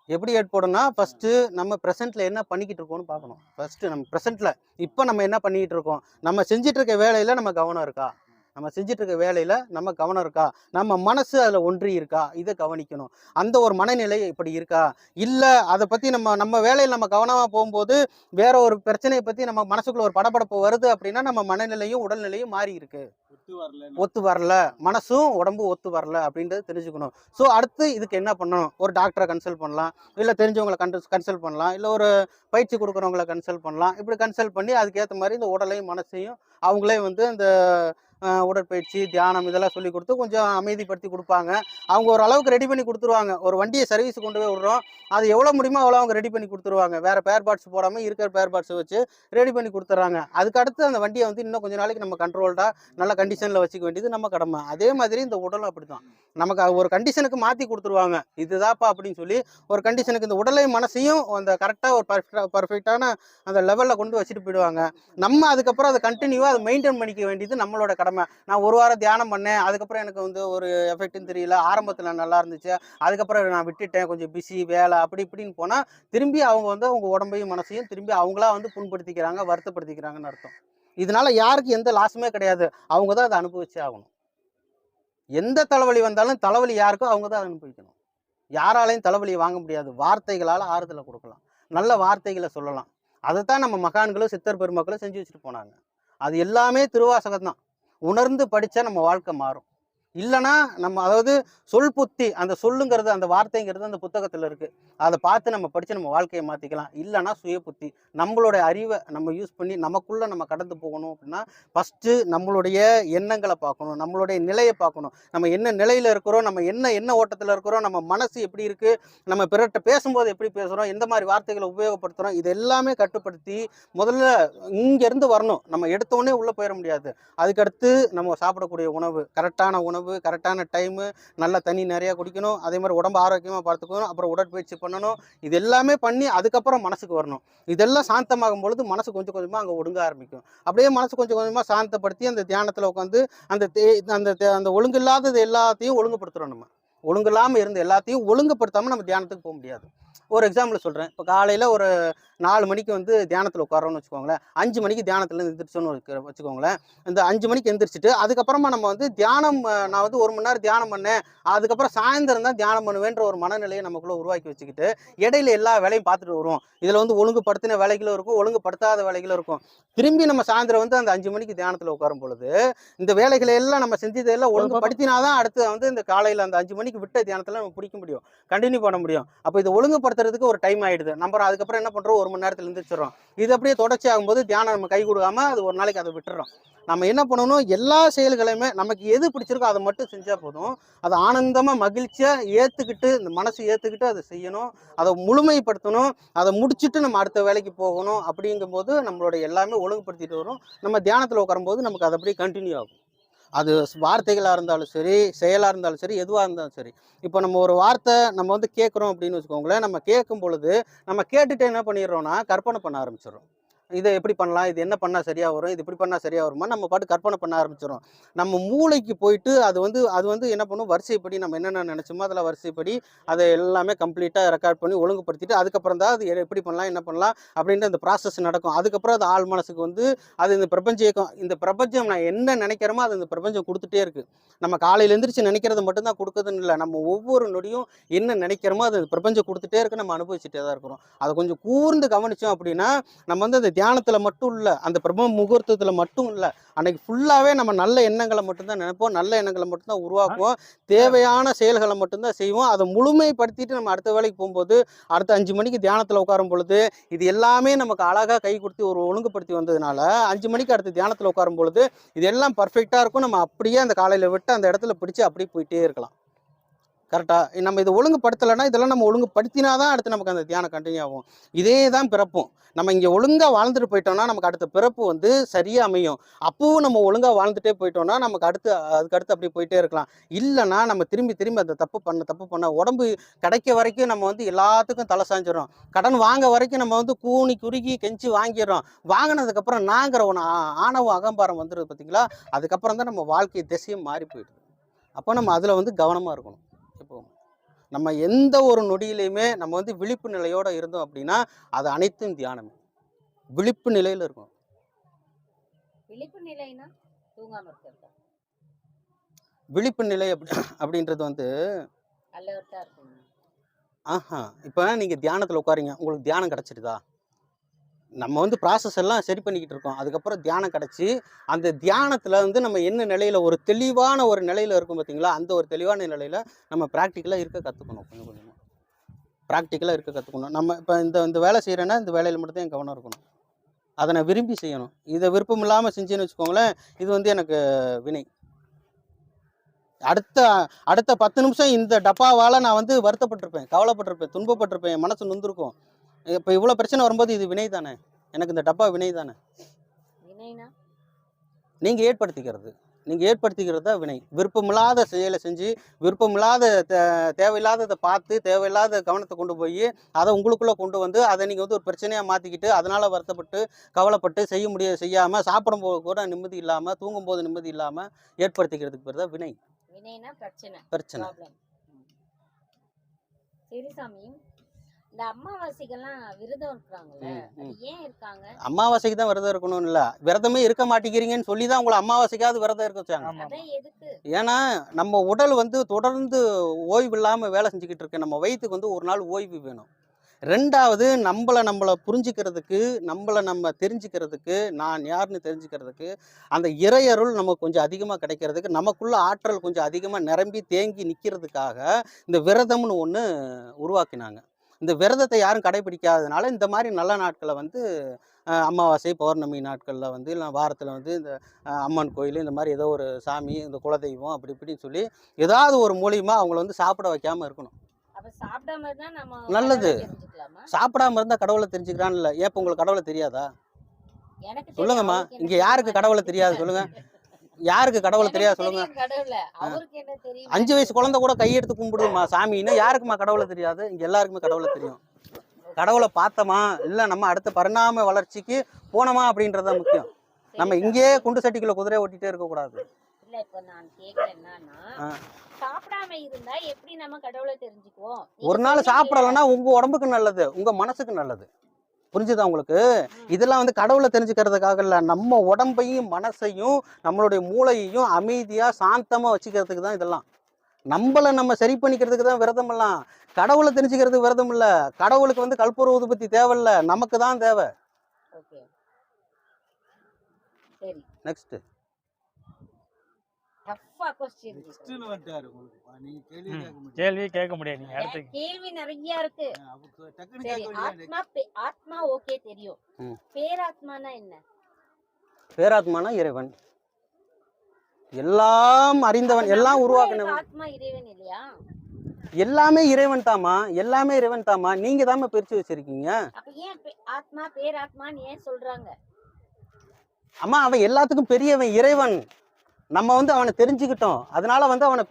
எப்படி ஏற்படும்னா ஃபஸ்ட்டு நம்ம ப்ரெசென்ட்டில் என்ன பண்ணிக்கிட்டு இருக்கோம்னு பார்க்கணும். ஃபஸ்ட்டு நம்ம ப்ரெசென்ட்டில் இப்போ நம்ம என்ன பண்ணிக்கிட்டு இருக்கோம், நம்ம செஞ்சிட்டு இருக்க வேலையில் நம்ம கவனம் இருக்கா, நம்ம செஞ்சிட்டு இருக்க வேலையில் நம்ம கவனம் இருக்கா, நம்ம மனசு அதில் ஒன்றி இருக்கா, இதை கவனிக்கணும். அந்த ஒரு மனநிலை இப்படி இருக்கா, இல்லை அதை பற்றி நம்ம வேலையில் நம்ம கவனமாக போகும்போது வேற ஒரு பிரச்சனையை பற்றி நம்ம மனசுக்குள்ள ஒரு படபடப்பு வருது அப்படின்னா நம்ம மனநிலையும் உடல்நிலையும் மாறி இருக்கு, ஒத்து வரல, மனசும் உடம்பு ஒத்து வரல அப்படின்றது தெரிஞ்சுக்கணும். ஸோ அடுத்து இதுக்கு என்ன பண்ணணும், ஒரு டாக்டரை கன்சல்ட் பண்ணலாம், இல்லை தெரிஞ்சவங்களை கன்சல்ட் பண்ணலாம், இல்லை ஒரு பயிற்சி கொடுக்குறவங்களை கன்சல்ட் பண்ணலாம். இப்படி கன்சல்ட் பண்ணி அதுக்கேற்ற மாதிரி இந்த உடலையும் மனசையும் அவங்களே வந்து அந்த உடற்பயிற்சி, தியானம் இதெல்லாம் சொல்லி கொடுத்து கொஞ்சம் அமைதிப்படுத்தி கொடுப்பாங்க. அவங்க ஒரு அளவுக்கு ரெடி பண்ணி கொடுத்துருவாங்க. ஒரு வண்டியை சர்வீஸ் கொண்டு போய் விடுறோம், அது எவ்வளோ முடியுமோ அவ்வளோ அவங்க ரெடி பண்ணி கொடுத்துருவாங்க. வேறு பேர் பார்ட்ஸ் போடாமல் இருக்கிற பேர் பார்ட்ஸை வச்சு ரெடி பண்ணி கொடுத்துட்றாங்க. அதுக்கடுத்து அந்த வண்டியை வந்து இன்னும் கொஞ்சம் நாளைக்கு நம்ம கண்ட்ரோல்டாக நல்ல கண்டிஷனில் வச்சுக்க வேண்டியது நம்ம கடமை. அதே மாதிரி இந்த உடலும் அப்படி தான். நமக்கு ஒரு கண்டிஷனுக்கு மாற்றி கொடுத்துருவாங்க, இதுதாப்பா அப்படின்னு சொல்லி ஒரு கண்டிஷனுக்கு இந்த உடலையும் மனசையும் அந்த கரெக்டாக ஒரு பர்ஃபெக்டான அந்த லெவலில் கொண்டு வச்சுட்டு போயிடுவாங்க. நம்ம அதுக்கப்புறம் அதை கண்டினியூவாக அதை மெயின்டைன் பண்ணிக்க வேண்டியது நம்மளோட கடமை. நான் ஒரு வாரம் தியானம் பண்ணேன், அதுக்கப்புறம் எனக்கு வந்து ஒரு எஃபெக்ட்னு தெரியல, ஆரம்பத்தில் நல்லா இருந்துச்சு, அதுக்கப்புறம் நான் விட்டுட்டேன், கொஞ்சம் பிஸி வேலை அப்படி இப்படின்னு போனால் திரும்பி அவங்க வந்து அவங்க உடம்பையும் மனசையும் திரும்பி அவங்களா வந்து புண்படுத்திக்கிறாங்க, வருத்தப்படுத்திக்கிறாங்கன்னு அர்த்தம். இதனால யாருக்கு எந்த லாஸுமே கிடையாது, அவங்க தான் அதை அனுபவிச்சே ஆகணும். எந்த தலைவலி வந்தாலும் தலைவலி யாருக்கோ அவங்க தான் அனுபவிக்கணும். யாராலையும் தலைவலியை வாங்க முடியாது. வார்த்தைகளால் ஆறுதலை கொடுக்கலாம், நல்ல வார்த்தைகளை சொல்லலாம். அதைத்தான் நம்ம மகான்களும் சித்தர் பெருமக்களும் செஞ்சு வச்சுட்டு போனாங்க. அது எல்லாமே திருவாசகம் தான். உணர்ந்து படித்தா நம்ம வாழ்க்கை மாறும். இல்லைனா நம்ம அதாவது சொல் புத்தி, அந்த சொல்லுங்கிறது அந்த வார்த்தைங்கிறது அந்த புத்தகத்தில் இருக்குது, அதை பார்த்து நம்ம படித்து நம்ம வாழ்க்கையை மாற்றிக்கலாம். இல்லைனா சுய புத்தி, நம்மளுடைய அறிவை நம்ம யூஸ் பண்ணி நமக்குள்ளே நம்ம கடந்து போகணும். அப்படின்னா ஃபஸ்ட்டு நம்மளுடைய எண்ணங்களை பார்க்கணும், நம்மளுடைய நிலையை பார்க்கணும். நம்ம என்ன நிலையில் இருக்கிறோம், நம்ம என்ன ஓட்டத்தில் இருக்கிறோம், நம்ம மனசு எப்படி இருக்குது, நம்ம பிறர்கிட்ட பேசும்போது எப்படி பேசுகிறோம், எந்த மாதிரி வார்த்தைகளை உபயோகப்படுத்துகிறோம், இது எல்லாமே கட்டுப்படுத்தி முதல்ல இங்கேருந்து வரணும். நம்ம எடுத்தோடனே உள்ளே போயிட முடியாது. அதுக்கடுத்து நம்ம சாப்பிடக்கூடிய உணவு, கரெக்டான உணவு, கரெக்டான டைமு, நல்லா தண்ணி நிறையா குடிக்கணும், அதே மாதிரி உடம்பு ஆரோக்கியமாக பார்த்துக்கணும், அப்புறம் உடற்பயிற்சி பண்ணணும். இது எல்லாமே பண்ணி அதுக்கப்புறம் மனசுக்கு வரணும். இதெல்லாம் சாந்தமாகும் பொழுது மனசு கொஞ்சம் கொஞ்சமாக அங்கே ஒடுங்க ஆரம்பிக்கும். அப்படியே மனசு கொஞ்சம் கொஞ்சமாக சாந்தப்படுத்தி அந்த தியானத்தில் உட்காந்து அந்த ஒழுங்கு இல்லாதது எல்லாத்தையும் ஒழுங்குபடுத்துகிறோம். நம்ம ஒழுங்கு இல்லாமல் இருந்து எல்லாத்தையும் ஒழுங்குபடுத்தாமல் நம்ம தியானத்துக்கு போக முடியாது. ஒரு எக்ஸாம்பிள் சொல்கிறேன். இப்போ காலையில் ஒரு 4 மணிக்கு வந்து தியானத்தில் உட்காரோன்னு வச்சுக்கோங்களேன், 5 மணிக்கு தியானத்தில் எந்திரிச்சோன்னு வச்சுக்கோங்களேன். இந்த 5 மணிக்கு எந்திரிச்சிட்டு அதுக்கப்புறமா நம்ம வந்து தியானம், நான் வந்து 1 மணி நேரம் தியானம் பண்ணேன், அதுக்கப்புறம் சாயந்தரம் தான் தியானம் பண்ணுவேன்ற ஒரு மனநிலையை நமக்குள்ளே உருவாக்கி வச்சுக்கிட்டு இடையில எல்லா வேலையும் பார்த்துட்டு வருவோம். இதில் வந்து ஒழுங்குபடுத்தின வேலைகளும் இருக்கும், ஒழுங்குபடுத்தாத வேலைகளும் இருக்கும். திரும்பி நம்ம சாயந்தரம் வந்து அந்த 5 மணிக்கு தியானத்தில் உட்காரும் பொழுது இந்த வேலைகளை எல்லாம் நம்ம செஞ்சதெல்லாம் ஒழுங்குபடுத்தினாதான் அடுத்து வந்து இந்த காலையில் அந்த 5 மணிக்கு விட்ட தியானத்தில் நம்ம பிடிக்க முடியும், கண்டினியூ பண்ண முடியும். அப்போ இதை ஒழுங்குபடுத்துறதுக்கு ஒரு டைம் ஆயிடுது. நம்ம அதுக்கப்புறம் என்ன பண்ணுறோம், 1 மணி நேரத்தில் எழுந்திரிச்சிடறோம். இது அப்படியே தொடர்ச்சி ஆகும்போது தியானம் நம்ம கை கொடுக்காம அது ஒரு நாளைக்கு அதை விட்டுறோம். நம்ம என்ன பண்ணணும், எல்லா செயல்களையுமே நமக்கு எது பிடிச்சிருக்கோ அதை மட்டும் செஞ்சால் போதும். அதை ஆனந்தமாக மகிழ்ச்சியாக ஏற்றுக்கிட்டு, இந்த மனசு ஏற்றுக்கிட்டு அதை செய்யணும், அதை முழுமைப்படுத்தணும், அதை முடிச்சுட்டு நம்ம அடுத்த வேலைக்கு போகணும். அப்படிங்கும்போது நம்மளோட எல்லாமே ஒழுங்குபடுத்திட்டு வரும். நம்ம தியானத்தில் உட்காரும்போது நமக்கு அது அப்படியே கண்டினியூ ஆகும். அது வார்த்தைகளாக இருந்தாலும் சரி, செயலாக இருந்தாலும் சரி, எதுவாக இருந்தாலும் சரி. இப்போ நம்ம ஒரு வார்த்தை நம்ம வந்து கேட்குறோம் அப்படின்னு வச்சுக்கோங்களேன், நம்ம கேட்கும் பொழுது நம்ம கேட்டுட்டு என்ன பண்ணிடுறோம்னா கற்பனை பண்ண ஆரம்பிச்சிடுறோம். இதை எப்படி பண்ணலாம், இது என்ன பண்ணால் சரியாக வரும், இது இப்படி பண்ணால் சரியாக வருமா, நம்ம பாட்டு கற்பனை பண்ண ஆரம்பிச்சிடும். நம்ம மூளைக்கு போயிட்டு அது வந்து என்ன பண்ணும், வரிசைப்படி நம்ம என்னென்ன நினச்சோமோ அதில் வரிசைப்படி அதை எல்லாமே கம்ப்ளீட்டாக ரெக்கார்ட் பண்ணி ஒழுங்குபடுத்திட்டு அதுக்கப்புறம் தான் அது எப்படி பண்ணலாம், என்ன பண்ணலாம் அப்படின்ற அந்த ப்ராசஸ் நடக்கும். அதுக்கப்புறம் அது ஆள் மனசுக்கு வந்து அது இந்த பிரபஞ்ச இயக்கம், இந்த பிரபஞ்சம் நான் என்ன நினைக்கிறோமோ அது இந்த பிரபஞ்சம் கொடுத்துட்டே இருக்குது. நம்ம காலையில் எழுந்திரிச்சு நினைக்கிறத மட்டும்தான் கொடுக்குதுன்னு இல்லை, நம்ம ஒவ்வொரு நொடியும் என்ன நினைக்கிறோமோ அது பிரபஞ்சம் கொடுத்துட்டே இருக்கு, நம்ம அனுபவிச்சுட்டே தான் இருக்கிறோம். அதை கொஞ்சம் கூர்ந்து கவனித்தோம் அப்படின்னா நம்ம வந்து அந்த தியானத்தில் மட்டும் இல்லை, அந்த பிரம்ம முகூர்த்தத்தில் மட்டும் இல்லை, அன்னைக்கு ஃபுல்லாகவே நம்ம நல்ல எண்ணங்களை மட்டும்தான் நினைப்போம், நல்ல எண்ணங்களை மட்டும்தான் உருவாக்குவோம், தேவையான செயல்களை மட்டும்தான் செய்வோம். அதை முழுமைப்படுத்திட்டு நம்ம அடுத்த வேலைக்கு போகும்போது அடுத்த 5 மணிக்கு தியானத்தில் உட்காரும் பொழுது இது எல்லாமே நமக்கு அழகாக கை கொடுத்து ஒரு ஒழுங்குபடுத்தி வந்ததுனால 5 மணிக்கு அடுத்து தியானத்தில் உட்காரும் பொழுது இது எல்லாம் பர்ஃபெக்டாக இருக்கும். நம்ம அப்படியே அந்த காலையில் விட்டு அந்த இடத்துல பிடிச்சி அப்படியே போயிட்டே இருக்கலாம். கரெக்டாக நம்ம இதை ஒழுங்குபடுத்தலைன்னா இதெல்லாம் நம்ம ஒழுங்குபடுத்தினா தான் அடுத்து நமக்கு அந்த தியானம் கண்டினியூ ஆகும். இதே தான் பிறப்பும். நம்ம இங்கே ஒழுங்காக வாழ்ந்துட்டு போயிட்டோம்னா நமக்கு அடுத்த பிறப்பு வந்து சரியாக அமையும். அப்பவும் நம்ம ஒழுங்காக வாழ்ந்துட்டே போயிட்டோம்னா நமக்கு அதுக்கடுத்து அப்படி போயிட்டே இருக்கலாம். இல்லைன்னா நம்ம திரும்பி அந்த தப்பு பண்ண உடம்பு கிடைக்க வரைக்கும் நம்ம வந்து எல்லாத்துக்கும் தலை சாஞ்சிடும். கடன் வாங்க வரைக்கும் நம்ம வந்து கூனி குறுகி கெஞ்சி வாங்கிடுறோம். வாங்கினதுக்கப்புறம் நாங்கிற ஒன்று ஆணவம் அகம்பாரம் வந்துடுது பார்த்தீங்களா, அதுக்கப்புறம் தான் நம்ம வாழ்க்கை திசையும் மாறி போயிடுது. அப்போ நம்ம அதில் வந்து கவனமாக இருக்கணும். இப்போ நம்ம எந்த ஒரு நொடியிலையுமே நம்ம வந்து விழிப்பு நிலையோட இருந்தோம் அப்படின்னா அது அனைத்தும் தியானமே. விழிப்பு நிலையில இருக்கும். விழிப்பு நிலைனா தூங்காம இருக்கிறது, விழிப்பு நிலை அப்படின்றது வந்து அலர்ட்டா இருக்கணும். இப்போ நீங்க தியானத்துல உட்காரீங்க, உங்களுக்கு தியானம் கிடைச்சிருதா, நம்ம வந்து ப்ராசஸ் எல்லாம் சரி பண்ணிக்கிட்டு இருக்கோம். அதுக்கப்புறம் தியானம் கிடச்சி அந்த தியானத்தில் வந்து நம்ம என்ன நிலையில் ஒரு தெளிவான ஒரு நிலையில் இருக்கும் பார்த்தீங்களா, அந்த ஒரு தெளிவான நிலையில் நம்ம ப்ராக்டிக்கலாக இருக்க கற்றுக்கணும். கொஞ்சம் கொஞ்சமாக ப்ராக்டிக்கலாக இருக்க கற்றுக்கணும். நம்ம இப்போ இந்த வேலை செய்கிறேன்னா இந்த வேலையில் மட்டும் தான் என் கவனம் இருக்கணும். அதை நான் விரும்பி செய்யணும். இதை விருப்பம் இல்லாமல் செஞ்சேன்னு வச்சுக்கோங்களேன், இது வந்து எனக்கு வினை. அடுத்த 10 நிமிஷம் இந்த டப்பாவால் நான் வந்து வருத்தப்பட்டிருப்பேன், கவலைப்பட்டிருப்பேன், துன்பப்பட்டிருப்பேன், என் மனசு நொந்திருக்கும். இப்போ இவ்வளோ பிரச்சனை வரும்போது இது வினை தானே, எனக்கு இந்த டப்பா வினை தானே. நீங்கள் ஏற்படுத்திக்கிறது தான் வினை. விருப்பமில்லாத செயலை செஞ்சு விருப்பமில்லாத தேவையில்லாததை பார்த்து தேவையில்லாத கவனத்தை கொண்டு போய் அதை உங்களுக்குள்ளே கொண்டு வந்து அதை நீங்கள் வந்து ஒரு பிரச்சனையாக மாற்றிக்கிட்டு அதனால் வருத்தப்பட்டு கவலைப்பட்டு செய்யாமல் சாப்பிடும்போது கூட நிம்மதி இல்லாமல் தூங்கும்போது நிம்மதி இல்லாமல் ஏற்படுத்திக்கிறதுக்கு பேர் தான் வினை. பிரச்சனை. சரி சாமி, இந்த அமாவாசைக்கெல்லாம் விரதம் இருக்காங்கல்ல, அது ஏன் இருக்காங்க? அமாவாசைக்கு தான் விரதம் இருக்கணும்னு இல்லை, விரதமே இருக்க மாட்டேங்கிறீங்கன்னு சொல்லி தான் உங்களை அமாவாசைக்காவது விரதம் இருக்க வச்சாங்க. ஏன்னா நம்ம உடல் வந்து தொடர்ந்து ஓய்வு இல்லாமல் வேலை செஞ்சுக்கிட்டு இருக்கு. நம்ம வயிற்றுக்கு வந்து ஒரு நாள் ஓய்வு வேணும். ரெண்டாவது நம்மளை புரிஞ்சுக்கிறதுக்கு, நம்ம தெரிஞ்சுக்கிறதுக்கு, நான் யாருன்னு தெரிஞ்சுக்கிறதுக்கு, அந்த இறையருள் நமக்கு கொஞ்சம் அதிகமாக கிடைக்கிறதுக்கு, நமக்குள்ள ஆற்றல் கொஞ்சம் அதிகமாக நிரம்பி தேங்கி நிற்கிறதுக்காக இந்த விரதம்னு ஒன்று உருவாக்கினாங்க. இந்த விரதத்தை யாரும் கடைபிடிக்காததுனால இந்த மாதிரி நல்ல நாட்களை வந்து அமாவாசை பௌர்ணமி நாட்களில் வந்து இல்லை வாரத்தில் வந்து இந்த அம்மன் கோயில் இந்த மாதிரி ஏதோ ஒரு சாமி, இந்த குலதெய்வம் அப்படி இப்படின்னு சொல்லி ஏதாவது ஒரு மூலியமாக அவங்கள வந்து சாப்பிட வைக்காமல் இருக்கணும். நல்லது. சாப்பிடாம இருந்தால் கடவுளை தெரிஞ்சுக்கிறான்னு இல்லை. ஏன் உங்களுக்கு கடவுளை தெரியாதா? சொல்லுங்கம்மா, இங்கே யாருக்கு கடவுளை தெரியாது சொல்லுங்க, யாருக்கு கடவுளை தெரியாது சொல்லுங்க. 5 வயசு குழந்தை கூட கையெடுத்து கும்பிடுமா சாமின்னு, யாருக்குமா கடவுளை தெரியாது? இங்க எல்லாருக்குமே கடவுளை தெரியும். கடவுளை பார்த்தோமா இல்லை நம்ம அடுத்த பரிணாம வளர்ச்சிக்கு போனோமா அப்படின்றத முக்கியம். நம்ம இங்கேயே குண்டு சட்டிக்குள்ள குதிரை ஓட்டிகிட்டே இருக்கக்கூடாது. இல்ல, இப்ப நான் கேக்குறேன் என்னன்னா, சாப்பிடாம இருந்தா எப்படி நம்ம கடவுளை தெரிஞ்சுக்குவோம்? ஒரு நாள் சாப்பிடலன்னா உங்க உடம்புக்கு நல்லது, உங்க மனசுக்கு நல்லது. புரிஞ்சுதா உங்களுக்கு? இதெல்லாம் வந்து கடவுளை தெரிஞ்சுக்கிறதுக்காக இல்லை, நம்ம உடம்பையும் மனசையும் நம்மளுடைய மூளையையும் அமைதியா சாந்தமா வச்சுக்கிறதுக்கு தான் இதெல்லாம். நம்மளை நம்ம சரி பண்ணிக்கிறதுக்கு தான் விரதம் எல்லாம். கடவுளை தெரிஞ்சுக்கிறதுக்கு விரதம் இல்லை. கடவுளுக்கு வந்து கற்பூர ஊதுபத்தி தேவையில்ல, நமக்கு தான் தேவை. ஓகே சரி. Next டஃப்பா question. நெக்ஸ்ட்னு வந்துட்டாரு உங்களுக்கு. நீங்க கேள்வி கேட்க முடியாது. கேள்வி கேட்க முடியாது நீங்க அடுத்து. கேள்வி நிறைய இருக்கு. அப்ப டக்குனு சரி, கேட்க முடியாது. ஆத்மா ஓகே தெரியும். ம். பேராத்மானா என்ன? பேராத்மானா இறைவன், எல்லாம் அறிந்தவன், எல்லாம் உருவாக்குனவன். ஆத்மா இறைவன் இல்லையா? எல்லாமே இறைவன் தாமா, எல்லாமே இறைவன் தாமா. நீங்க தாமா பிரிச்சு வச்சிருக்கீங்க. அப்ப ஏன் ஆத்மா பேராத்மான்னு ஏன் சொல்றாங்க? அம்மா, அவன் எல்லாத்துக்கும் பெரியவன், இறைவன். நம்ம வந்து அவனை தெரிஞ்சுக்கிட்டோம், அதனால வந்து அவனை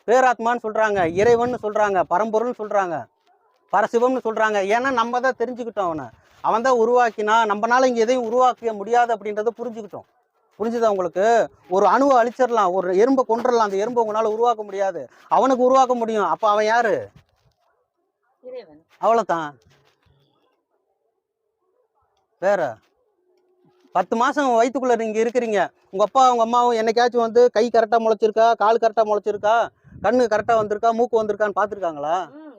பேராத்மான்னு சொல்றாங்க, இறைவன் சொல்றாங்க, பரம்பொருள்னு சொல்றாங்க, பரசிவம்னு சொல்றாங்க. ஏன்னா நம்ம தான் தெரிஞ்சுக்கிட்டோம், அவன் தான் உருவாக்கினா. நம்மளால இங்க எதையும் உருவாக்க முடியாது அப்படின்றத புரிஞ்சுக்கிட்டோம். புரிஞ்சுதா உங்களுக்கு? ஒரு அணுவை அழிச்சிடலாம், ஒரு எறும்பை கொண்டுடலாம், அந்த எறும்பை உங்களால உருவாக்க முடியாது, அவனுக்கு உருவாக்க முடியும். அப்ப அவன் யாரு? இறைவன். அவ்வளவுதான். வேற 10 மாசம் வயிற்றுக்குள்ள நீங்க இருக்கிறீங்க. உங்க அப்பா உங்க அம்மாவும் என்னைக்காச்சும் வந்து கை கரெக்டா முளைச்சிருக்கா, கால் கரெக்டா முளைச்சிருக்கா, கண்ணு கரெக்டா வந்திருக்கா, மூக்கு வந்திருக்கான்னு பாத்துருக்காங்களா?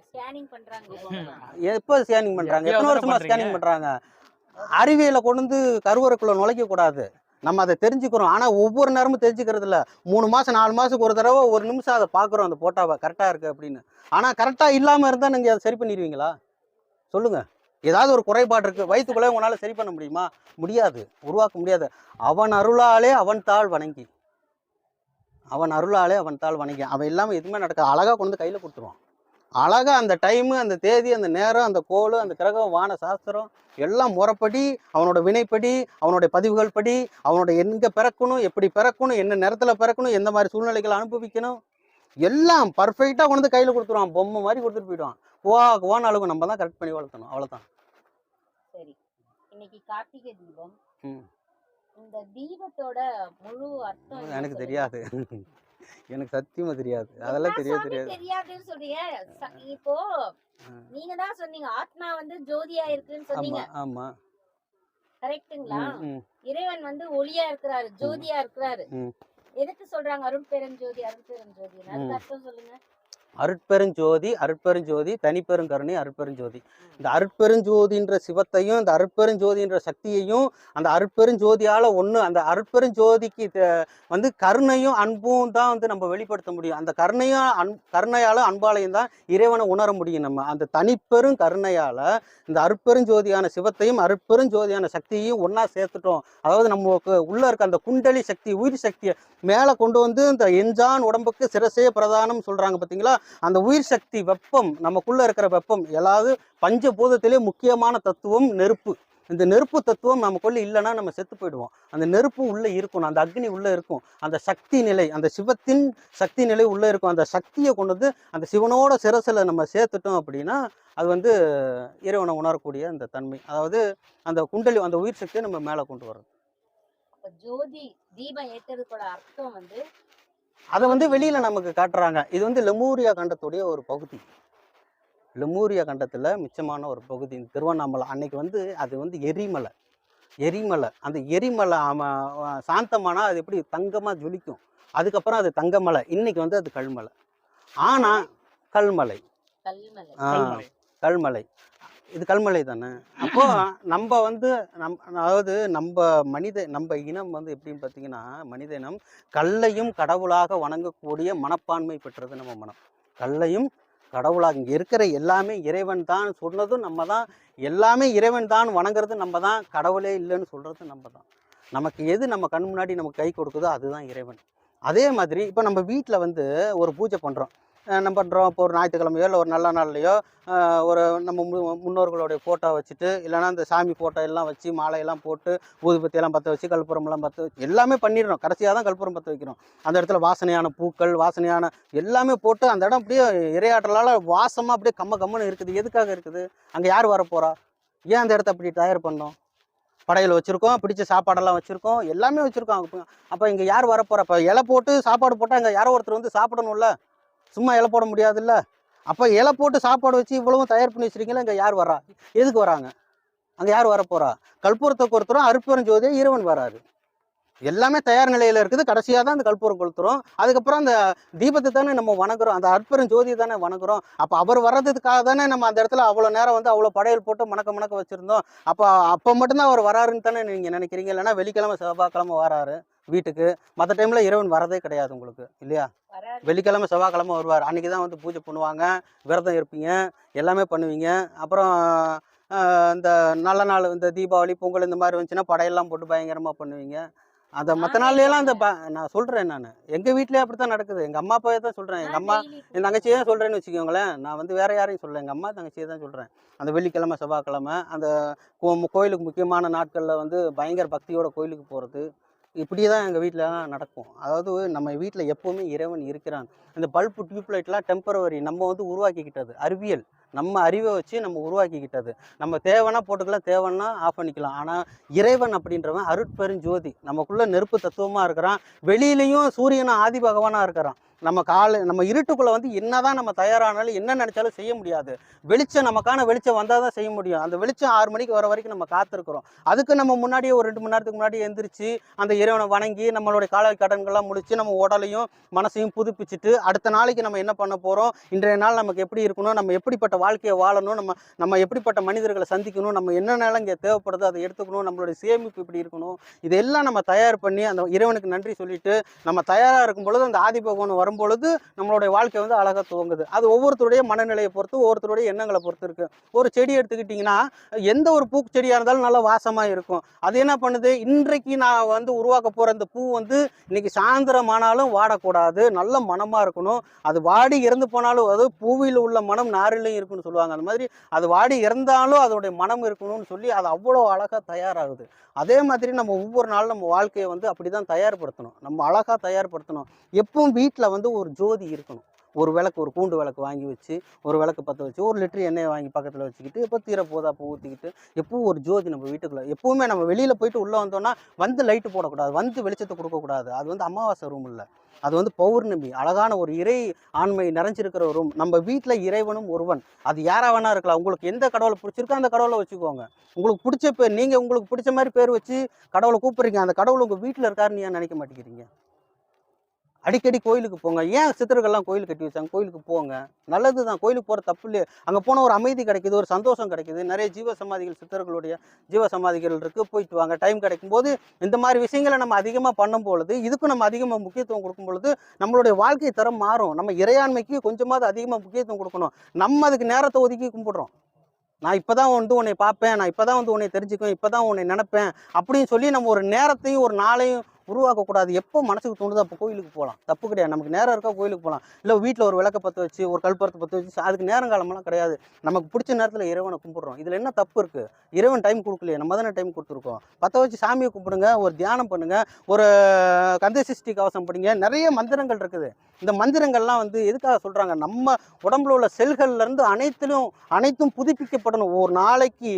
ஸ்கேனிங் பண்றாங்க. எப்போ ஸ்கேனிங் பண்றாங்க? எத்தனை வருஷமா ஸ்கேனிங் பண்றாங்க? அறிவியலை கொண்டு வந்து கருவறைக்குள்ள நுழைக்க கூடாது, நம்ம அதை தெரிஞ்சுக்கிறோம். ஆனா ஒவ்வொரு நேரமும் தெரிஞ்சுக்கிறது இல்ல. 3 மாசம் 4 மாசத்துக்கு ஒரு தடவை ஒரு நிமிஷம் அதை பாக்குறோம், அந்த போட்டாவை கரெக்டா இருக்கு அப்படின்னு. ஆனா கரெக்டா இல்லாம இருந்தா நீங்க அதை சரி பண்ணிடுவீங்களா? சொல்லுங்க. ஏதாவது ஒரு குறைபாடு இருக்கு, வயிற்றுக்குள்ளே உங்களால சரி பண்ண முடியுமா? முடியாது, உருவாக்க முடியாது. அவன் அருளாலே அவன் தாள் வணங்கி, அவன் அருளாலே அவன் தாள் வணங்கி, அவன் இல்லாமல் எதுவுமே நடக்காது. அழகா கொண்டு வந்து கையில கொடுத்துருவான். அழகா அந்த டைமு, அந்த தேதி, அந்த நேரம், அந்த கோள், அந்த கிரகம், வான சாஸ்திரம் எல்லாம் முறைப்படி, அவனோட வினைப்படி, அவனுடைய பதிவுகள் படி, அவனோட எங்க பிறக்கணும், எப்படி பிறக்கணும், என்ன நேரத்துல பிறக்கணும், எந்த மாதிரி சூழ்நிலைகளை அனுபவிக்கணும், எல்லாம் பர்ஃபெக்டா கொண்டு வந்து கையில கொடுத்துருவான். பொம்மை மாதிரி கொடுத்துட்டு போயிடுவான். ஓவான அளவு நம்ம தான் கரெக்ட் பண்ணி வளர்த்தணும், அவ்வளவுதான். சரி, இன்னைக்கு கார்த்திகை தீபம். ம். இந்த தீபத்தோட முழு அர்த்தம் எனக்கு தெரியாது, எனக்கு சத்தியமா தெரியாது, அதெல்லாம் தெரியாது. தெரியாதுன்னு சொல்றீங்க. இப்போ நீங்க தான் சொன்னீங்க ஆத்மா வந்து ஜோதியா இருக்குன்னு சொன்னீங்க. ஆமா, கரெக்ட்டுங்களா? இறைவன் வந்து ஒளியா இருக்கிறாரு, ஜோதியா இருக்கிறாரு. எதுக்கு சொல்றாங்க அருட்பெருஞ்சோதி அருட்பெருஞ்சோதி? அதுக்கு அர்த்தம் சொல்லுங்க. அருட்பெருஞ்சோதி, அருட்பெருஞ்சோதி, தனிப்பெருங்கருணை, அருட்பெருஞ்சோதி. இந்த அருட்பெருஞ்சோதின்ற சிவத்தையும், இந்த அருட்பெருஞ்சோதின்ற சக்தியையும், அந்த அருட்பெருஞ்சோதியால ஒண்ணு, அந்த அருட்பெருஞ்சோதிக்கு வந்து கருணையும் அன்பும் தான் வந்து நம்ம வெளிப்படுத்த முடியும். அந்த கருணையால அன்பாலையும் தான் இறைவனை உணர முடியும் நம்ம. அந்த தனிப்பெரும் கருணையால இந்த அருட்பெருஞ்சோதியான சிவத்தையும் அருட்பெருஞ்சோதியான சக்தியையும் ஒன்னா சேர்த்துட்டோம். அதாவது நமக்கு உள்ள இருக்க அந்த குண்டலி சக்தி, உயிர் சக்தியை மேலே கொண்டு வந்து இந்த எஞ்சான் உடம்புக்கு சிரசே பிரதானம் சொல்றாங்க பார்த்தீங்களா? அந்த உயிர் சக்தி வெப்பம், நமக்குள்ள இருக்கிற வெப்பம், எல்லாவது பஞ்சபூதத்திலே முக்கியமான தத்துவம் நெருப்பு. இந்த நெருப்பு தத்துவம் நமக்குள்ள இல்லைன்னா நம்ம செத்து போயிடுவோம். அந்த நெருப்பு உள்ள இருக்கணும், அந்த அக்னி உள்ள இருக்கும், அந்த சக்தி நிலை, அந்த சிவத்தின் சக்தி நிலை உள்ள இருக்கும். அந்த சக்தியை கொண்டு வந்து அந்த சிவனோட சிரசில் நம்ம சேர்த்துட்டோம் அப்படின்னா அது வந்து இறைவனை உணரக்கூடிய அந்த தன்மை, அதாவது அந்த குண்டலி, அந்த உயிர் சக்தியை நம்ம மேலே கொண்டு வர்றது. ஜோதி தீபம் ஏற்றதுக்கோட அர்த்தம் வந்து அதை வந்து வெளியில நமக்கு காட்டுறாங்க. இது வந்து லெமூரியா கண்டத்துடைய ஒரு பகுதி. லெமூரியா கண்டத்துல மிச்சமான ஒரு பகுதி திருவண்ணாமலை. அன்னைக்கு வந்து அது வந்து எரிமலை. அந்த எரிமலை சாந்தமானா அது எப்படி தங்கமா ஜொலிக்கும். அதுக்கப்புறம் அது தங்கமலை. இன்னைக்கு வந்து அது கல்மலை. ஆனா கல்மலை, கல்மலை, இது கல்மலை தானே. அப்போ நம்ம வந்து அதாவது நம்ம இனம் வந்து எப்படின்னு பார்த்தீங்கன்னா, மனித இனம் கல்லையும் கடவுளாக வணங்கக்கூடிய மனப்பான்மை பெற்றது நம்ம மனம். கல்லையும் கடவுளாக, இங்கே இருக்கிற எல்லாமே இறைவன் தான் சொன்னதும் நம்ம தான், எல்லாமே இறைவன் தான் வணங்குறது நம்ம தான், கடவுளே இல்லைன்னு சொல்றது நம்ம தான். நமக்கு எது நம்ம கண் முன்னாடி நமக்கு கை கொடுக்குதோ அதுதான் இறைவன். அதே மாதிரி இப்போ நம்ம வீட்டில் வந்து ஒரு பூஜை பண்ணுறோம், என்ன பண்ணுறோம், இப்போ ஒரு ஞாயிற்றுக்கிழமையோ இல்லை ஒரு நல்ல நாள்லையோ ஒரு நம்ம முன்னோர்களுடைய ஃபோட்டோ வச்சுட்டு, இல்லைனா அந்த சாமி ஃபோட்டோ எல்லாம் வச்சு மாலையெல்லாம் போட்டு ஊதுபத்தியெல்லாம் பற்ற வச்சு கற்பூரமெல்லாம் பற்ற வச்சு எல்லாமே பண்ணிடுறோம். கடைசியாக தான் கற்பூரம் பற்ற வைக்கிறோம். அந்த இடத்துல வாசனையான பூக்கள், வாசனையான எல்லாமே போட்டு அந்த இடம் அப்படியே இரையாற்றலால் வாசமாக அப்படியே கம்மன்னு இருக்குது. எதுக்காக இருக்குது? அங்கே யார் வரப்போகிறா? ஏன் அந்த இடத்த அப்படி தயார் பண்ணோம்? படையல் வச்சுருக்கோம், பிடிச்ச சாப்பாடெல்லாம் வச்சுருக்கோம், எல்லாமே வச்சுருக்கோம். அப்போ இங்கே யார் வரப்போகிறா? இப்போ இலை போட்டு சாப்பாடு போட்டால் இங்கே யாரோ ஒருத்தர் வந்து சாப்பிடணும்ல, சும்மா இலை போட முடியாதுல்ல. அப்போ இலை போட்டு சாப்பாடு வச்சு இவ்வளவும் தயார் பண்ணி வச்சுருக்கீங்களா, இங்கே யார் வர்றா? எதுக்கு வராங்க? அங்கே யார் வரப்போறா? கற்பூரத்தை கொளுத்துறோம், அருட்பெரும் ஜோதியா இறைவன் வராரு. எல்லாமே தயார் நிலையில இருக்குது. கடைசியாக தான் அந்த கற்பூரம் கொளுத்துறோம். அதுக்கப்புறம் அந்த தீபத்தை தானே நம்ம வணங்குறோம், அந்த அற்பெரும் ஜோதியை தானே வணங்குறோம். அப்போ அவர் வர்றதுக்காக தானே நம்ம அந்த இடத்துல அவ்வளோ நேரம் வந்து அவ்வளோ படையல் போட்டு மணக்க வச்சுருந்தோம். அப்போ மட்டும்தான் அவர் வராருன்னு தானே நீங்கள் நினைக்கிறீங்க. இல்லைன்னா வெள்ளிக்கிழமை செவ்வாய்க்கிழமை வராரு வீட்டுக்கு. மற்ற டைமில் இறைவன் வரதே கிடையாது உங்களுக்கு, இல்லையா? வெள்ளிக்கிழமை செவ்வாய்க்கிழமை வருவார். அன்றைக்கி தான் வந்து பூஜை பண்ணுவாங்க, விரதம் இருப்பீங்க, எல்லாமே பண்ணுவீங்க. அப்புறம் இந்த நல்ல நாள், இந்த தீபாவளி பொங்கல் இந்த மாதிரி வந்துச்சுன்னா படையெல்லாம் போட்டு பயங்கரமாக பண்ணுவீங்க. அந்த மற்ற நாள்லாம் நான் சொல்கிறேன், நான் எங்கள் வீட்டிலே அப்படி தான் நடக்குது. எங்கள் அம்மா அப்பாவே தான் சொல்கிறேன். எங்கள் அம்மா என் தங்கச்சியே தான் சொல்கிறேன்னு வச்சுக்கோங்களேன். நான் வந்து வேறு யாரையும் சொல்ல, எங்கள் அம்மா தங்கச்சியே தான் சொல்கிறேன். அந்த வெள்ளிக்கிழமை செவ்வாய்க்கிழமை அந்த கோயிலுக்கு முக்கியமான நாட்களில் வந்து பயங்கர பக்தியோட கோயிலுக்கு போகிறது, இப்படி தான் எங்கள் வீட்டிலலாம் நடக்கும். அதாவது நம்ம வீட்டில் எப்போவுமே இறைவன் இருக்கிறான். இந்த பல்பு டியூப்லைட்லாம் டெம்பரவரி, நம்ம வந்து உருவாக்கிக்கிட்டது, அறிவியல், நம்ம அறிவை வச்சு நம்ம உருவாக்கிக்கிட்டது. நம்ம தேவைன்னா போட்டுக்கலாம், தேவைன்னா ஆஃப் பண்ணிக்கலாம். ஆனால் இறைவன் அப்படின்றவன் அருட்பெரும் ஜோதி, நமக்குள்ள நெருப்பு தத்துவமாக இருக்கிறான். வெளியிலையும் சூரியனும் ஆதி பகவானாக இருக்கிறான். நம்ம இருட்டுக்குள்ளே வந்து என்னதான் நம்ம தயாரானாலும் என்ன நினச்சாலும் செய்ய முடியாது. வெளிச்சம், நமக்கான வெளிச்சம் வந்தால் தான் செய்ய முடியும். அந்த வெளிச்சம் 6 மணிக்கு வர வரைக்கும் நம்ம காத்திருக்கிறோம். அதுக்கு நம்ம முன்னாடியே ஒரு 2 மணி நேரத்துக்கு முன்னாடி எந்திரிச்சு அந்த இறைவனை வணங்கி நம்மளுடைய கால கடன்கள்லாம் முடிச்சு நம்ம உடலையும் மனசையும் புதுப்பிச்சுட்டு அடுத்த நாளைக்கு நம்ம என்ன பண்ண போகிறோம், இன்றைய நாள் நமக்கு எப்படி இருக்கணும், நம்ம எப்படிப்பட்ட வாழ்க்கையை வாழணும், நம்ம எப்படிப்பட்ட மனிதர்களை சந்திக்கணும், நம்ம என்னென்னலாம் இங்கே தேவைப்படுதோ அதை எடுத்துக்கணும், நம்மளுடைய சேமிப்பு இப்படி இருக்கணும், இதெல்லாம் நம்ம தயார் பண்ணி அந்த இறைவனுக்கு நன்றி சொல்லிட்டு நம்ம தயாராக இருக்கும் பொழுது அந்த ஆதி பகவான் வரும்பொழுது நம்மளுடைய வாழ்க்கை வந்து அழகாக துவங்குது. அது ஒவ்வொருத்தருடைய மனநிலையை பொறுத்து, ஒவ்வொருத்தருடைய எண்ணங்களை பொறுத்து இருக்கு. ஒரு செடி எடுத்துக்கிட்டிங்கன்னா எந்த ஒரு பூ செடியாக இருந்தாலும் நல்லா வாசமாக இருக்கும். அது என்ன பண்ணுது, இன்றைக்கு நான் வந்து உருவாக்க போகிற இந்த பூ வந்து இன்னைக்கு சாயந்தரம் ஆனாலும் வாடக்கூடாது, நல்ல மனமாக இருக்கணும். அது வாடி இறந்து போனாலும், அது பூவில் உள்ள மனம் நாரிலையும் இருக்குன்னு சொல்லுவாங்க. அந்த மாதிரி அது வாடி இறந்தாலும் அதோடைய மனம் இருக்கணும்னு சொல்லி அது அவ்வளோ அழகாக தயாராகுது. அதே மாதிரி நம்ம ஒவ்வொரு நாளும் நம்ம வாழ்க்கையை வந்து அப்படி தான் தயார்படுத்தணும், நம்ம அழகாக தயார்படுத்தணும். எப்பவும் வீட்டில் வந்து ஒரு ஜோதி இருக்கணும். ஒரு விளக்கு, ஒரு கூண்டு விளக்கு வாங்கி வச்சு, ஒரு விளக்கு பற்ற வச்சு, 1 லிட்டர் எண்ணெயை வாங்கி பக்கத்தில் வச்சுக்கிட்டு, எப்போ தீர போதா அப்போ ஊற்றிக்கிட்டு, எப்பவும் ஒரு ஜோதி நம்ம வீட்டுக்குள்ளே. எப்பவுமே நம்ம வெளியில் போயிட்டு உள்ளே வந்தோம்னா வந்து லைட்டு போடக்கூடாது, வந்து வெளிச்சத்தை கொடுக்கக்கூடாது. அது வந்து அமாவாசை ரூம் இல்லை, அது வந்து பௌர்ணமி, அழகான ஒரு இறை ஆண்மை நிறைஞ்சிருக்கிற ஒரு ரூம். நம்ம வீட்டில் இறைவனும் ஒருவன், அது யாராக வேணா இருக்கலாம். உங்களுக்கு எந்த கடவுளை பிடிச்சிருக்கோ அந்த கடவுளை வச்சுக்கோங்க. உங்களுக்கு பிடிச்ச பேர், நீங்கள் உங்களுக்கு பிடிச்ச மாதிரி பேர் வச்சு கடவுளை கூப்பிட்றீங்க, அந்த கடவுள் உங்கள் வீட்டில் இருக்காருன்னு ஏன் நினைக்க மாட்டேங்கிறீங்க? அடிக்கடி கோயிலுக்கு போங்க. ஏன் சித்தர்கள்லாம் கோயில் கட்டி வச்சாங்க? கோயிலுக்கு போங்க, நல்லது தான். கோயிலுக்கு போகிற தப்பு இல்லையே. அங்கே போனால் ஒரு அமைதி கிடைக்குது, ஒரு சந்தோஷம் கிடைக்குது. நிறைய ஜீவசமாதிகள், சித்தர்களுடைய ஜீவசமாதிகள் இருக்குது, போயிட்டு வாங்க. டைம் கிடைக்கும் போது இந்த மாதிரி விஷயங்களை நம்ம அதிகமாக பண்ணும் பொழுது, இதுக்கும் நம்ம அதிகமாக முக்கியத்துவம் கொடுக்கும் பொழுது நம்மளுடைய வாழ்க்கை தரம் மாறும். நம்ம இறையாண்மைக்கு கொஞ்சமாவது அதிகமாக முக்கியத்துவம் கொடுக்கணும். நம்ம அதுக்கு நேரத்தை ஒதுக்கி கும்பிடுறோம். நான் இப்போ தான் வந்து உன்னை பார்ப்பேன், நான் இப்போ தான் வந்து உன்னை தெரிஞ்சுக்குவேன், இப்போ தான் உன்னை நினைப்பேன் அப்படின்னு சொல்லி நம்ம ஒரு நேரத்தையும் ஒரு நாளையும் உருவாக்கக்கூடாது. எப்போ மனசுக்கு தோணுதோ அப்போ கோயிலுக்கு போகலாம், தப்பு கிடையாது. நமக்கு நேரம் இருக்கா கோயிலுக்கு போகலாம். இல்லை வீட்டில் ஒரு விளக்க பற்ற வச்சு, ஒரு கல்பரத்தை பற்ற வச்சு, அதுக்கு நேரம் காலமெல்லாம் கிடையாது. நமக்கு பிடிச்ச நேரத்தில் இறைவனை கும்பிட்றோம். இதில் என்ன தப்பு இருக்குது? இறைவன் டைம் கொடுக்கலையே, நம்ம தானே டைம் கொடுத்துருக்கோம். பற்ற வச்சு சாமியை கும்பிடுங்க, ஒரு தியானம் பண்ணுங்கள், ஒரு கந்தசஷ்டி கவசம் படிங்க. நிறைய மந்திரங்கள் இருக்குது. இந்த மந்திரங்கள்லாம் வந்து எதுக்காக சொல்கிறாங்க, நம்ம உடம்புல உள்ள செல்கள்லேருந்து அனைத்தும் புதுப்பிக்கப்படணும். ஒரு நாளைக்கு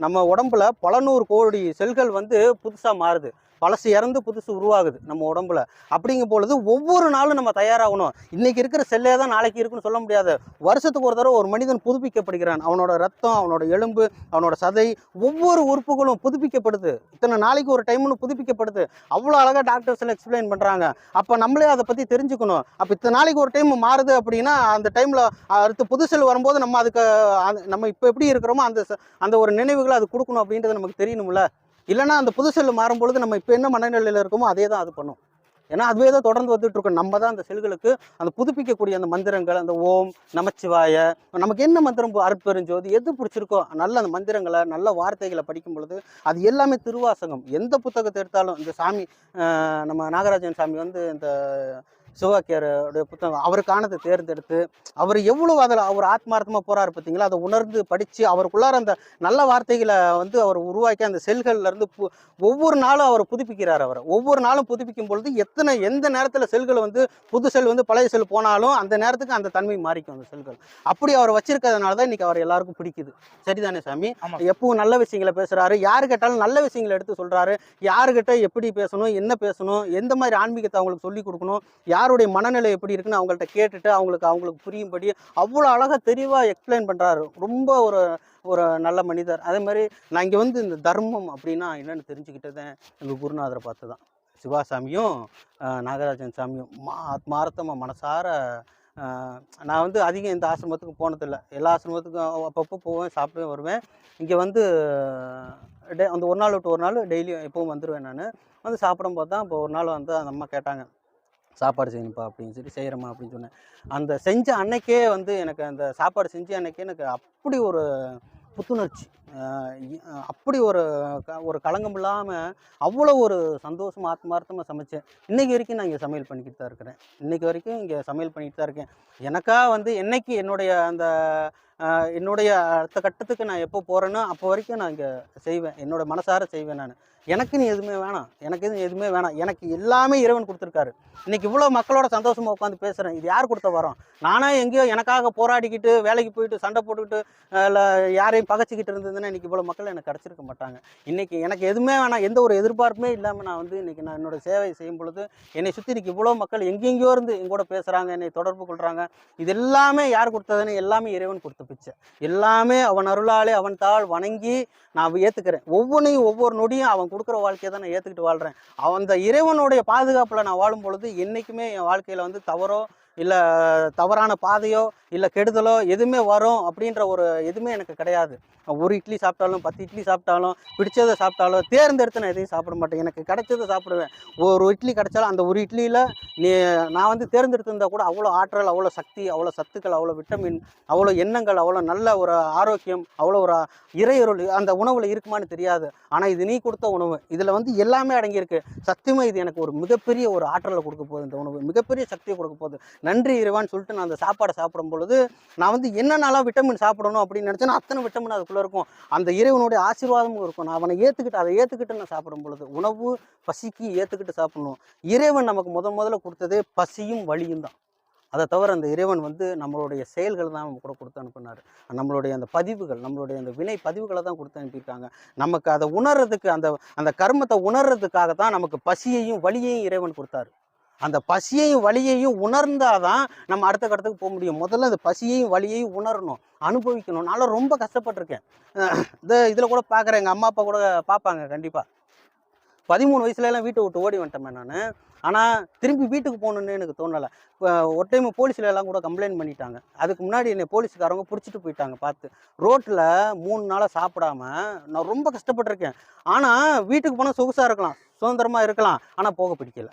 நம்ம உடம்புல பல 100 கோடி செல்கள் வந்து புதுசாக மாறுது, பழசு இறந்து புதுசு உருவாகுது நம்ம உடம்புல. அப்படிங்கும் பொழுது ஒவ்வொரு நாளும் நம்ம தயாராகணும். இன்னைக்கு இருக்கிற செல்லே தான் நாளைக்கு இருக்குன்னு சொல்ல முடியாது. வருஷத்துக்கு ஒரு தடவை ஒரு மனிதன் புதுப்பிக்கப்படுகிறான். அவனோட ரத்தம், அவனோட எலும்பு, அவனோட சதை, ஒவ்வொரு உறுப்புகளும் புதுப்பிக்கப்படுது. இத்தனை நாளைக்கு ஒரு டைம்னு புதுப்பிக்கப்படுது. அவ்வளோ அழகாக டாக்டர்ஸ் எல்லாம் எக்ஸ்பிளைன் பண்ணுறாங்க. அப்போ நம்மளே அதை பற்றி தெரிஞ்சுக்கணும். அப்போ இத்தனை நாளைக்கு ஒரு டைம் மாறுது அப்படின்னா அந்த டைமில் அடுத்து புது செல் வரும்போது நம்ம அதுக்கு நம்ம இப்போ எப்படி இருக்கிறோமோ அந்த ஒரு நினைவுகளை அது கொடுக்கணும் அப்படின்றது நமக்கு தெரியணும்ல. இல்லைனா அந்த புது செல்லு மாறும்பொழுது நம்ம இப்போ என்ன மனநிலையில் இருக்கோமோ அதே தான் அது பண்ணும். ஏன்னா அதுவே தான் தொடர்ந்து வந்துட்டு இருக்கோம். நம்ம தான் அந்த செல்களுக்கு அந்த புதுப்பிக்கக்கூடிய அந்த மந்திரங்கள், அந்த ஓம் நமச்சிவாய, நமக்கு என்ன மந்திரம், அருட்பெருஞ்சோதி, எது பிடிச்சிருக்கோ நல்ல அந்த மந்திரங்களை, நல்ல வார்த்தைகளை படிக்கும் பொழுது அது எல்லாமே திருவாசகம். எந்த புத்தகத்தை எடுத்தாலும், இந்த சாமி நம்ம நாகராஜன் சாமி வந்து இந்த சிவவாக்கியருடைய புத்தகம் அவருக்கானதை தேர்ந்தெடுத்து அவர் எவ்வளோ அதில் அவர் ஆத்மார்த்தமாக போகிறாரு பார்த்தீங்களா, அதை உணர்ந்து படித்து அவருக்குள்ளார அந்த நல்ல வார்த்தைகளை வந்து அவர் உருவாக்கி அந்த செல்கள்லேருந்து ஒவ்வொரு நாளும் அவர் புதுப்பிக்கிறார். அவர் ஒவ்வொரு நாளும் புதுப்பிக்கும் பொழுது எந்த நேரத்தில் செல்கள் வந்து புது செல் வந்து பழைய செல் போனாலும் அந்த நேரத்துக்கு அந்த தன்மை மாறிக்கும் அந்த செல்கள். அப்படி அவர் வச்சிருக்கிறதுனால தான் இன்றைக்கி அவர் எல்லாருக்கும் பிடிக்குது. சரிதானே சாமி? எப்பவும் நல்ல விஷயங்களை பேசுகிறாரு, யாரு கேட்டாலும் நல்ல விஷயங்களை எடுத்து சொல்கிறாரு. யாருக்கிட்ட எப்படி பேசணும், என்ன பேசணும், எந்த மாதிரி ஆன்மீகத்தை அவங்களுக்கு சொல்லிக் கொடுக்கணும், யாருடைய மனநிலை எப்படி இருக்குன்னு அவங்கள்ட்ட கேட்டுட்டு அவங்களுக்கு புரியும்படி அவ்வளோ அழகாக தெளிவாக எக்ஸ்பிளைன் பண்ணுறாரு. ரொம்ப ஒரு நல்ல மனிதர். அதே மாதிரி நான் இங்கே வந்து இந்த தர்மம் அப்படின்னா என்னென்னு தெரிஞ்சுக்கிட்டதேன் எங்கள் குருநாதரை பார்த்து தான். சிவாசாமியும் நாகராஜன் சாமியும் ஆத்மார்த்தமாக மனசார நான் வந்து அதிகம் எந்த ஆசிரமத்துக்கு போனதில்லை. எல்லா ஆசிரமத்துக்கும் அப்பப்போ போவேன், சாப்பிடுவேன், வருவேன். இங்கே வந்து அந்த ஒரு நாள் விட்டு ஒரு நாள் டெய்லியும் எப்பவும் வந்துடுவேன். நான் வந்து சாப்பிடும்போது தான் இப்போ ஒரு நாள் வந்து அந்த அம்மா கேட்டாங்க, சாப்பாடு செய்யணும்ப்பா அப்படின்னு சொல்லி. செய்கிறேம்மா அப்படின்னு சொன்னேன். அந்த செஞ்ச அன்னைக்கே வந்து எனக்கு அந்த சாப்பாடு செஞ்ச அன்னைக்கே எனக்கு அப்படி ஒரு புத்துணர்ச்சி, அப்படி ஒரு களங்கம் இல்லாமல் அவ்வளோ ஒரு சந்தோஷமாக ஆத்மார்த்தமாக சமைச்சேன். இன்றைக்கி வரைக்கும் நான் இங்கே சமையல் பண்ணிக்கிட்டு தான் இருக்கிறேன். இன்றைக்கி வரைக்கும் இங்கே சமையல் பண்ணிக்கிட்டு தான் இருக்கேன். எனக்காக வந்து என்னைக்கு என்னுடைய அடுத்த கட்டத்துக்கு நான் எப்போ போகிறேனோ அப்போ வரைக்கும் நான் இங்கே செய்வேன். என்னோடய மனசார செய்வேன். நான் எனக்குன்னு எதுவுமே வேணாம், எதுவுமே வேணாம். எனக்கு எல்லாமே இறைவன் கொடுத்துருக்காரு. இன்றைக்கி இவ்வளோ மக்களோட சந்தோஷமாக உட்காந்து பேசுகிறேன். இது யார் கொடுத்த வரோம்? நானே எங்கேயோ எனக்காக போராடிக்கிட்டு வேலைக்கு போயிட்டு சண்டை போட்டுக்கிட்டு இல்லை யாரையும் பகைச்சிக்கிட்டு இருந்ததுன்னா இன்றைக்கி இவ்வளோ மக்கள் எனக்கு கிடச்சிருக்க மாட்டாங்க. இன்றைக்கி எனக்கு எதுவுமே வேணாம், எந்த ஒரு எதிர்பார்ப்புமே இல்லாமல் நான் வந்து இன்றைக்கி நான் என்னோடய சேவை செய்யும் பொழுது என்னை சுற்றி இன்றைக்கி இவ்வளோ மக்கள் எங்கெங்கேயோ இருந்து எங்கூட பேசுகிறாங்க, என்னை தொடர்பு கொள்கிறாங்க. இது எல்லாமே யார் கொடுத்ததுன்னு எல்லாமே இறைவன் கொடுத்த பிச்சை. எல்லாமே அவன் அருளாலே அவன் தாள் வணங்கி நான் ஏற்றுக்கிறேன். ஒவ்வொன்றையும் ஒவ்வொரு நொடியும் அவன் கொடுக்குற வாழ்க்கையை தான் நான் ஏற்றுக்கிட்டு வாழ்கிறேன். அந்த இறைவனுடைய பாதுகாப்பில் நான் வாழும் பொழுது என்றைக்குமே என் வாழ்க்கையில் வந்து தவறோ இல்லை தவறான பாதையோ இல்லை கெடுதலோ எதுவுமே வரும் அப்படின்ற ஒரு எதுவுமே எனக்கு கிடையாது. ஒரு இட்லி சாப்பிட்டாலும் 10 இட்லி சாப்பிட்டாலும் பிடிச்சதை சாப்பிட்டாலும் தேர்ந்தெடுத்து நான் எதையும் சாப்பிட மாட்டேன். எனக்கு கிடைச்சதை சாப்பிடுவேன். ஒரு இட்லி கிடைச்சாலும் அந்த ஒரு இட்லியில் நான் வந்து தேர்ந்தெடுத்திருந்தால் கூட அவ்வளோ ஆற்றல், அவ்வளோ சக்தி, அவ்வளோ சத்துக்கள், அவ்வளோ விட்டமின், அவ்வளோ எண்ணங்கள், அவ்வளோ நல்ல ஒரு ஆரோக்கியம், அவ்வளோ ஒரு இறையொருள் அந்த உணவில் இருக்குமான்னு தெரியாது. ஆனால் இது நீ கொடுத்த உணவு, இதில் வந்து எல்லாமே அடங்கியிருக்கு. சத்தியமாக இது எனக்கு ஒரு மிகப்பெரிய ஒரு ஆற்றலை கொடுக்க போகுது. இந்த உணவு மிகப்பெரிய சக்தியை கொடுக்க போகுது. நன்றி இறைவான்னு சொல்லிட்டு நான் அந்த சாப்பாடை சாப்பிடும் பொழுது நான் வந்து என்னென்னலாம் விட்டமின் சாப்பிடணும் அப்படின்னு நினச்சேன்னா அத்தனை விட்டமின் அதுக்குள்ளே இருக்கும். அந்த இறைவனுடைய ஆசீர்வாதமும் இருக்கும். நான் அவனை அதை ஏற்றுக்கிட்டு நான் சாப்பிடும் பொழுது உணவு பசிக்கு ஏற்றுக்கிட்டு சாப்பிடணும். இறைவன் நமக்கு முதல்ல கொடுத்ததே பசியும் வலியும் தான். அதை தவிர அந்த இறைவன் வந்து நம்மளுடைய செயல்கள் தான் நம்ம கூட கொடுத்து அனுப்பினார். நம்மளுடைய அந்த பதிவுகள், நம்மளுடைய அந்த வினை பதிவுகளை தான் கொடுத்து அனுப்பியிருக்காங்க. நமக்கு அதை உணர்றதுக்கு அந்த கர்மத்தை உணர்றதுக்காக தான் நமக்கு பசியையும் வலியையும் இறைவன் கொடுத்தாரு. அந்த பசியையும் வலியையும் உணர்ந்தாதான் நம்ம அடுத்த கட்டத்துக்கு போக முடியும். முதல்ல அந்த பசியையும் வலியையும் உணரணும், அனுபவிக்கணும். நான் ரொம்ப கஷ்டப்பட்டிருக்கேன். இதில் கூட பார்க்குறேன், எங்கள் அம்மா அப்பா கூட பார்ப்பாங்க கண்டிப்பாக. 13 வயசுலலாம் வீட்டை விட்டு ஓடி வந்துட்டேன் நான். ஆனால் திரும்பி வீட்டுக்கு போகணுன்னு எனக்கு தோணலை. இப்போ ஒரு டைம் போலீஸில் எல்லாம் கூட கம்ப்ளைண்ட் பண்ணிட்டாங்க. அதுக்கு முன்னாடி என்னை போலீஸுக்காரவங்க பிடிச்சிட்டு போயிட்டாங்க. பார்த்து ரோட்டில் 3 நாளாக சாப்பிடாம நான் ரொம்ப கஷ்டப்பட்டிருக்கேன். ஆனால் வீட்டுக்கு போனால் சொகுசாக இருக்கலாம், சுதந்திரமாக இருக்கலாம். ஆனால் போக பிடிக்கல.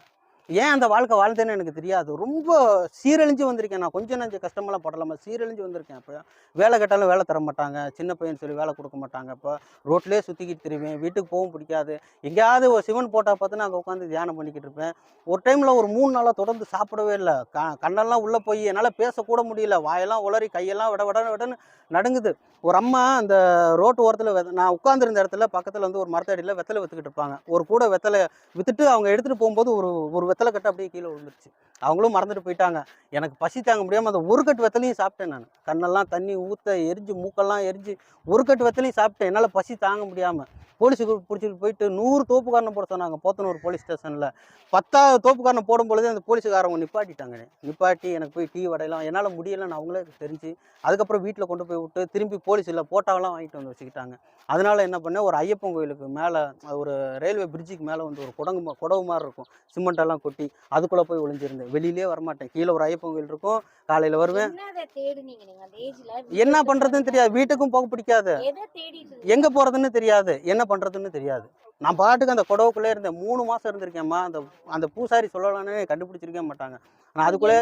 ஏன் அந்த வாழ்க்கை வாழ்ந்தேன்னு எனக்கு தெரியாது. ரொம்ப சீரழிஞ்சு வந்திருக்கேன். நான் கொஞ்சம் நஞ்சம் கஷ்டமெல்லாம் படலாமா, சீரழிஞ்சு வந்திருக்கேன். அப்போ வேலை கேட்டாலும் வேலை தர மாட்டாங்க, சின்ன பையன் சொல்லி வேலை கொடுக்க மாட்டாங்க. இப்போ ரோட்லேயே சுற்றிக்கிட்டு தெரிவேன், வீட்டுக்கு போகவும் பிடிக்காது. எங்கேயாவது ஒரு சிவன் போட்டால் பார்த்து அங்கே உட்காந்து தியானம் பண்ணிக்கிட்டு இருப்பேன். ஒரு டைமில் ஒரு 3 நாளாக தொடர்ந்து சாப்பிடவே இல்லை. கண்ணெல்லாம் உள்ளே போய் என்னால் பேசக்கூட முடியல. வாயெல்லாம் உளறி கையெல்லாம் விடன்னு நடுங்குது. ஒரு அம்மா அந்த ரோட்டு ஓரத்தில் நான் உட்காந்துருந்த இடத்துல பக்கத்தில் வந்து ஒரு மரத்தடியில் வெத்தலை விற்றுக்கிட்டு இருப்பாங்க. ஒரு கூட வெத்தலை விற்றுட்டு அவங்க எடுத்துகிட்டு போகும்போது ஒரு வெத்தலை கட்டு அப்படியே கீழே விழுந்துருச்சு. அவங்களும் மறந்துட்டு போயிட்டாங்க. எனக்கு பசி தாங்க முடியாமல் அந்த ஒரு கட்டு வெத்தலையும் சாப்பிட்டேன். நான் கண்ணெல்லாம் தண்ணி ஊற்ற எரிஞ்சு, மூக்கெல்லாம் எரிஞ்சு ஒரு கட்டு வெத்தலையும் சாப்பிட்டேன். என்னால் பசி தாங்க முடியாமல் போலீஸுக்கு பிடிச்சிட்டு போயிட்டு 100 தோப்புக்காரனை போட சொன்னாங்க. போத்தனூர் போலீஸ் ஸ்டேஷனில் 10வது தோப்புக்காரனை போடும் பொழுது அந்த போலீஸுக்காரவங்க நிப்பாட்டிட்டாங்க. நிப்பாட்டி எனக்கு போய் டீ வடையெல்லாம் என்னால் முடியலைன்னு அவங்களே தெரிஞ்சு அதுக்கப்புறம் வீட்டில் கொண்டு போய் விட்டு திரும்பி போலீஸில் போட்டாவெல்லாம் வாங்கிட்டு வந்து வச்சுக்கிட்டாங்க. அதனால் என்ன பண்ணேன், ஒரு ஐயப்பன் கோயிலுக்கு மேலே ஒரு ரயில்வே பிரிட்ஜுக்கு மேலே வந்து ஒரு குடவு மாதிரி இருக்கும், சிமெண்டெல்லாம் கொட்டி அதுக்குள்ளே போய் ஒளிஞ்சிருந்தேன். வெளியிலே வரமாட்டேன். கீழே ஒரு ஐயப்பன் கோயில் இருக்கும், காலையில் வருவேன். என்ன பண்ணுறதுன்னு தெரியாது, வீட்டுக்கும் போக பிடிக்காது, எங்கே போகிறதுன்னு தெரியாது, என்ன பண்ணுறதுன்னு தெரியாது. நான் பாட்டுக்கு அந்த குடவுக்குள்ளே இருந்தேன். 3 மாதம் இருந்திருக்கேம்மா. அந்த பூசாரி சொல்லலான்னு கண்டுபிடிச்சிருக்கே மாட்டாங்க. நான் அதுக்குள்ளே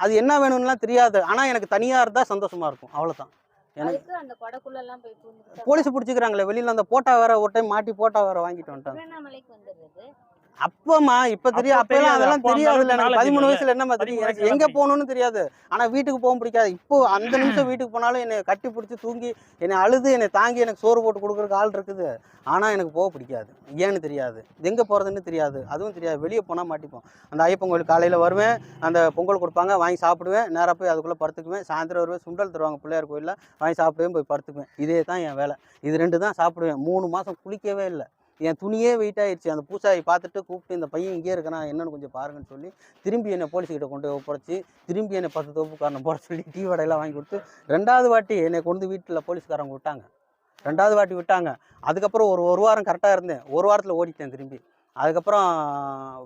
அது என்ன வேணும்னுலாம் தெரியாது. ஆனால் எனக்கு தனியாக இருந்தால் சந்தோஷமாக இருக்கும், அவ்வளோதான். எனக்கு போலீஸ் பிடிச்சிக்கிறாங்களே வெளியில், அந்த போட்டா வேற ஒரு டைம் மாட்டி போட்டா வேற வாங்கிட்டு வந்துட்டாங்க. அப்பமா இப்ப தெரியும், அப்பெல்லாம் அதெல்லாம் தெரியாது. எனக்கு 13 வயசுல என்னமா தெரியும், எனக்கு எங்க போகணும்னு தெரியாது. ஆனா வீட்டுக்கு போக பிடிக்காது. இப்போ அந்த நிமிஷம் வீட்டுக்கு போனாலும் என்னை கட்டி பிடிச்சி தூங்கி என்னை அழுது என்னை தாங்கி எனக்கு சோறு போட்டு கொடுக்குறதுக்கு ஆள் இருக்குது. ஆனா எனக்கு போக பிடிக்காது. ஏன்னு தெரியாது, எங்க போறதுன்னு தெரியாது, அதுவும் தெரியாது. வெளியே போனா மாட்டிப்போம். அந்த ஐயப்பன் கோயில் காலையில வருவேன், அந்த பொங்கல் கொடுப்பாங்க, வாங்கி சாப்பிடுவேன், நேராக போய் அதுக்குள்ள படுத்துக்குவேன். சாயந்தரம் வருவேன், சுண்டல் தருவாங்க பிள்ளையார் கோயிலில், வாங்கி சாப்பிடுவேன், போய் படுத்துக்குவேன். இதே தான் என் வேலை. இது 2 தான் சாப்பிடுவேன். 3 மாதம் குளிக்கவே இல்லை. என் துணியே வெயிட் ஆயிடுச்சு. அந்த பூசாரி பார்த்துட்டு கூப்பிட்டு, இந்த பையன் இங்கேயே இருக்கானா என்னன்னு கொஞ்சம் பாருங்கன்னு சொல்லி திரும்பி என்னை போலீஸ்கிட்ட கொண்டு போய் ஒப்படைச்சி, திரும்பி என்னை 10 தோப்புக்காரனை போட சொல்லி டீ வடையெல்லாம் வாங்கி கொடுத்து 2வது வாட்டி என்னை கொண்டு வீட்டில் போலீஸ்காரங்க விட்டாங்க. 2வது வாட்டி விட்டாங்க. அதுக்கப்புறம் ஒரு வாரம் கரெக்டாக இருந்தேன். ஒரு வாரத்தில் ஓடிட்டேன் திரும்பி. அதுக்கப்புறம்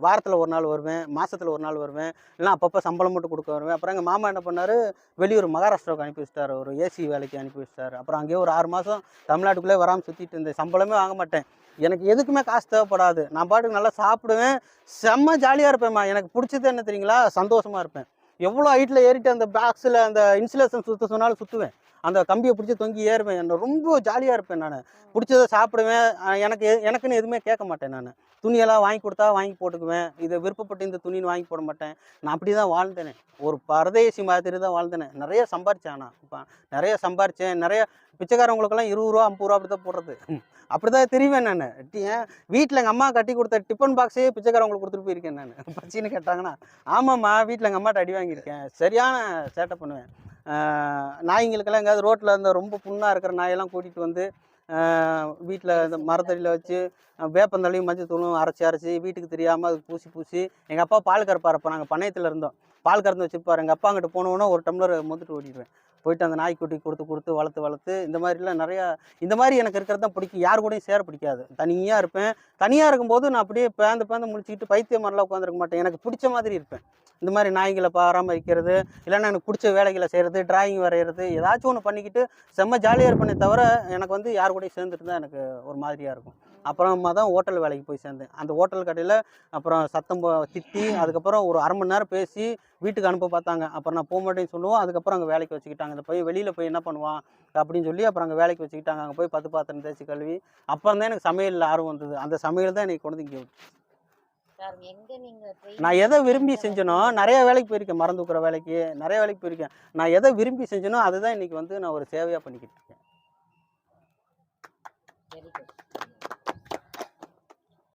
வாரத்தில் ஒரு நாள் வருவேன், மாதத்தில் ஒரு நாள் வருவேன், இல்லைனா அப்பப்போ சம்பளம் மட்டும் கொடுக்க வருவேன். அப்புறம் எங்கள் மாமா என்ன பண்ணார், வெளியூர் மகாராஷ்டிராவுக்கு அனுப்பி வச்சிட்டாரு. ஒரு ஏசி வேலைக்கு அனுப்பி வச்சிட்டாரு. அப்புறம் அங்கேயே ஒரு 6 மாதம் தமிழ்நாட்டுக்குள்ளே வராமல் சுற்றிட்டு இருந்தேன். சம்பளமே வாங்க மாட்டேன். எனக்கு எதுக்குமே காசு தேவைப்படாது. நான் பாட்டுக்கு நல்லா சாப்பிடுவேன், செம்ம ஜாலியாக இருப்பேன்மா. எனக்கு பிடிச்சது என்ன தெரியுங்களா, சந்தோஷமாக இருப்பேன். எவ்வளோ ஹைட்டில் ஏறிட்டு அந்த பாக்ஸில் அந்த இன்சுலேஷன் சுற்ற சொன்னாலும் சுற்றுவேன். அந்த கம்பியை பிடிச்சி தொங்கி ஏறுவேன். என்ன ரொம்ப ஜாலியாக இருப்பேன். நான் பிடிச்சதை சாப்பிடுவேன். எனக்குன்னு எதுவுமே கேட்க மாட்டேன். நான் துணியெல்லாம் வாங்கி கொடுத்தா வாங்கி போட்டுக்குவேன். இதை விருப்பப்பட்டு இந்த துணின்னு வாங்கி போட மாட்டேன். நான் அப்படி தான் வாழ்ந்தேனே. ஒரு பரதேசி மாதிரி தான் வாழ்ந்தேனே. நிறைய சம்பாரித்தேன். ஆனால் இப்போ நிறைய சம்பாரித்தேன். நிறைய பிச்சைக்காரவங்களுக்கெல்லாம் 20 ரூபா 50 ரூபா அப்படி தான் போடுறது. அப்படி தான் தெரிவேன். நான் ஏன் வீட்டில் எங்கள் அம்மா கட்டி கொடுத்த டிஃபன் பாக்ஸே பிச்சைக்காரவங்களுக்கு கொடுத்துட்டு போயிருக்கேன். நான் பச்சின்னு கேட்டாங்கன்னா, ஆமாம்மா வீட்டில் எங்கள் அம்மாட்ட அடி வாங்கியிருக்கேன். சரியான சேட்டை பண்ணுவேன். நாய்ங்களுக்கெல்லாம் எங்கேயாவது ரோட்டில் இருந்த ரொம்ப புண்ணாக இருக்கிற நாயெல்லாம் கூட்டிகிட்டு வந்து வீட்டில் இந்த மரத்தடியில் வச்சு வேப்பந்தலையும் மஞ்சள் தூளும் அரைச்சி வீட்டுக்கு தெரியாமல் அதுக்கு பூசி எங்கள் அப்பா பால் கறப்பார். அப்போ நாங்கள் பண்ணையத்தில் இருந்தோம். பால் கறந்து வச்சுப்பார். எங்கள் அப்பா அங்கிட்ட போனோன்னா ஒரு டம்ளர் மொந்துட்டு ஓடிடுவேன். போயிட்டு அந்த நாய்க்குட்டி கொடுத்து வளர்த்து இந்த மாதிரிலாம் நிறையா. இந்த மாதிரி எனக்கு இருக்கிறது தான் பிடிக்கும். யார் கூடயும் சேர பிடிக்காது. தனியாக இருப்பேன். தனியாக இருக்கும்போது நான் அப்படியே பேந்து முடிச்சுக்கிட்டு பைத்தியம் மாதிரிலாம் உட்காந்துருக்க மாட்டேன். எனக்கு பிடிச்ச மாதிரி இருப்பேன். இந்த மாதிரி நாய்களை பராமரிக்கிறது, இல்லைன்னா எனக்கு பிடிச்ச வேலைகளை செய்கிறது, டிராயிங் வரைகிறது, ஏதாச்சும் ஒன்று பண்ணிக்கிட்டு செம்ம ஜாலியாக இருப்பேனே தவிர எனக்கு வந்து யார் கூடயும் சேர்ந்துட்டு தான் எனக்கு ஒரு மாதிரியாக இருக்கும். அப்புறமா தான் ஹோட்டல் வேலைக்கு போய் சேர்ந்தேன். அந்த ஹோட்டல் கடையில் அப்புறம் சத்தம் திட்டி அதுக்கப்புறம் ஒரு 1/2 மணி நேரம் பேசி வீட்டுக்கு அனுப்ப பார்த்தாங்க. அப்புறம் நான் போக மாட்டேன்னு சொல்லுவோம். அதுக்கப்புறம் அங்கே வேலைக்கு வச்சுக்கிட்டாங்க. இந்த போய் வெளியில் போய் என்ன பண்ணுவான் அப்படின்னு சொல்லி அப்புறம் அங்கே வேலைக்கு வச்சுக்கிட்டாங்க. அங்கே போய் 10 பாத்திரம் தேய்ச்சி கழுவி அப்புறம் தான் எனக்கு சமையலில் ஆர்வம் வந்தது. அந்த சமையல் தான் எனக்கு கொண்டு இங்கே நான் எதை விரும்பி செஞ்சனோ நிறைய வேலைக்கு போயிருக்கேன். மரம் தூக்குற வேலைக்கு நிறைய வேலைக்கு போயிருக்கேன். நான் எதை விரும்பி செஞ்சனோ அதுதான் இன்னைக்கு வந்து நான் ஒரு சேவையாக பண்ணிக்கிட்டு இருக்கேன்.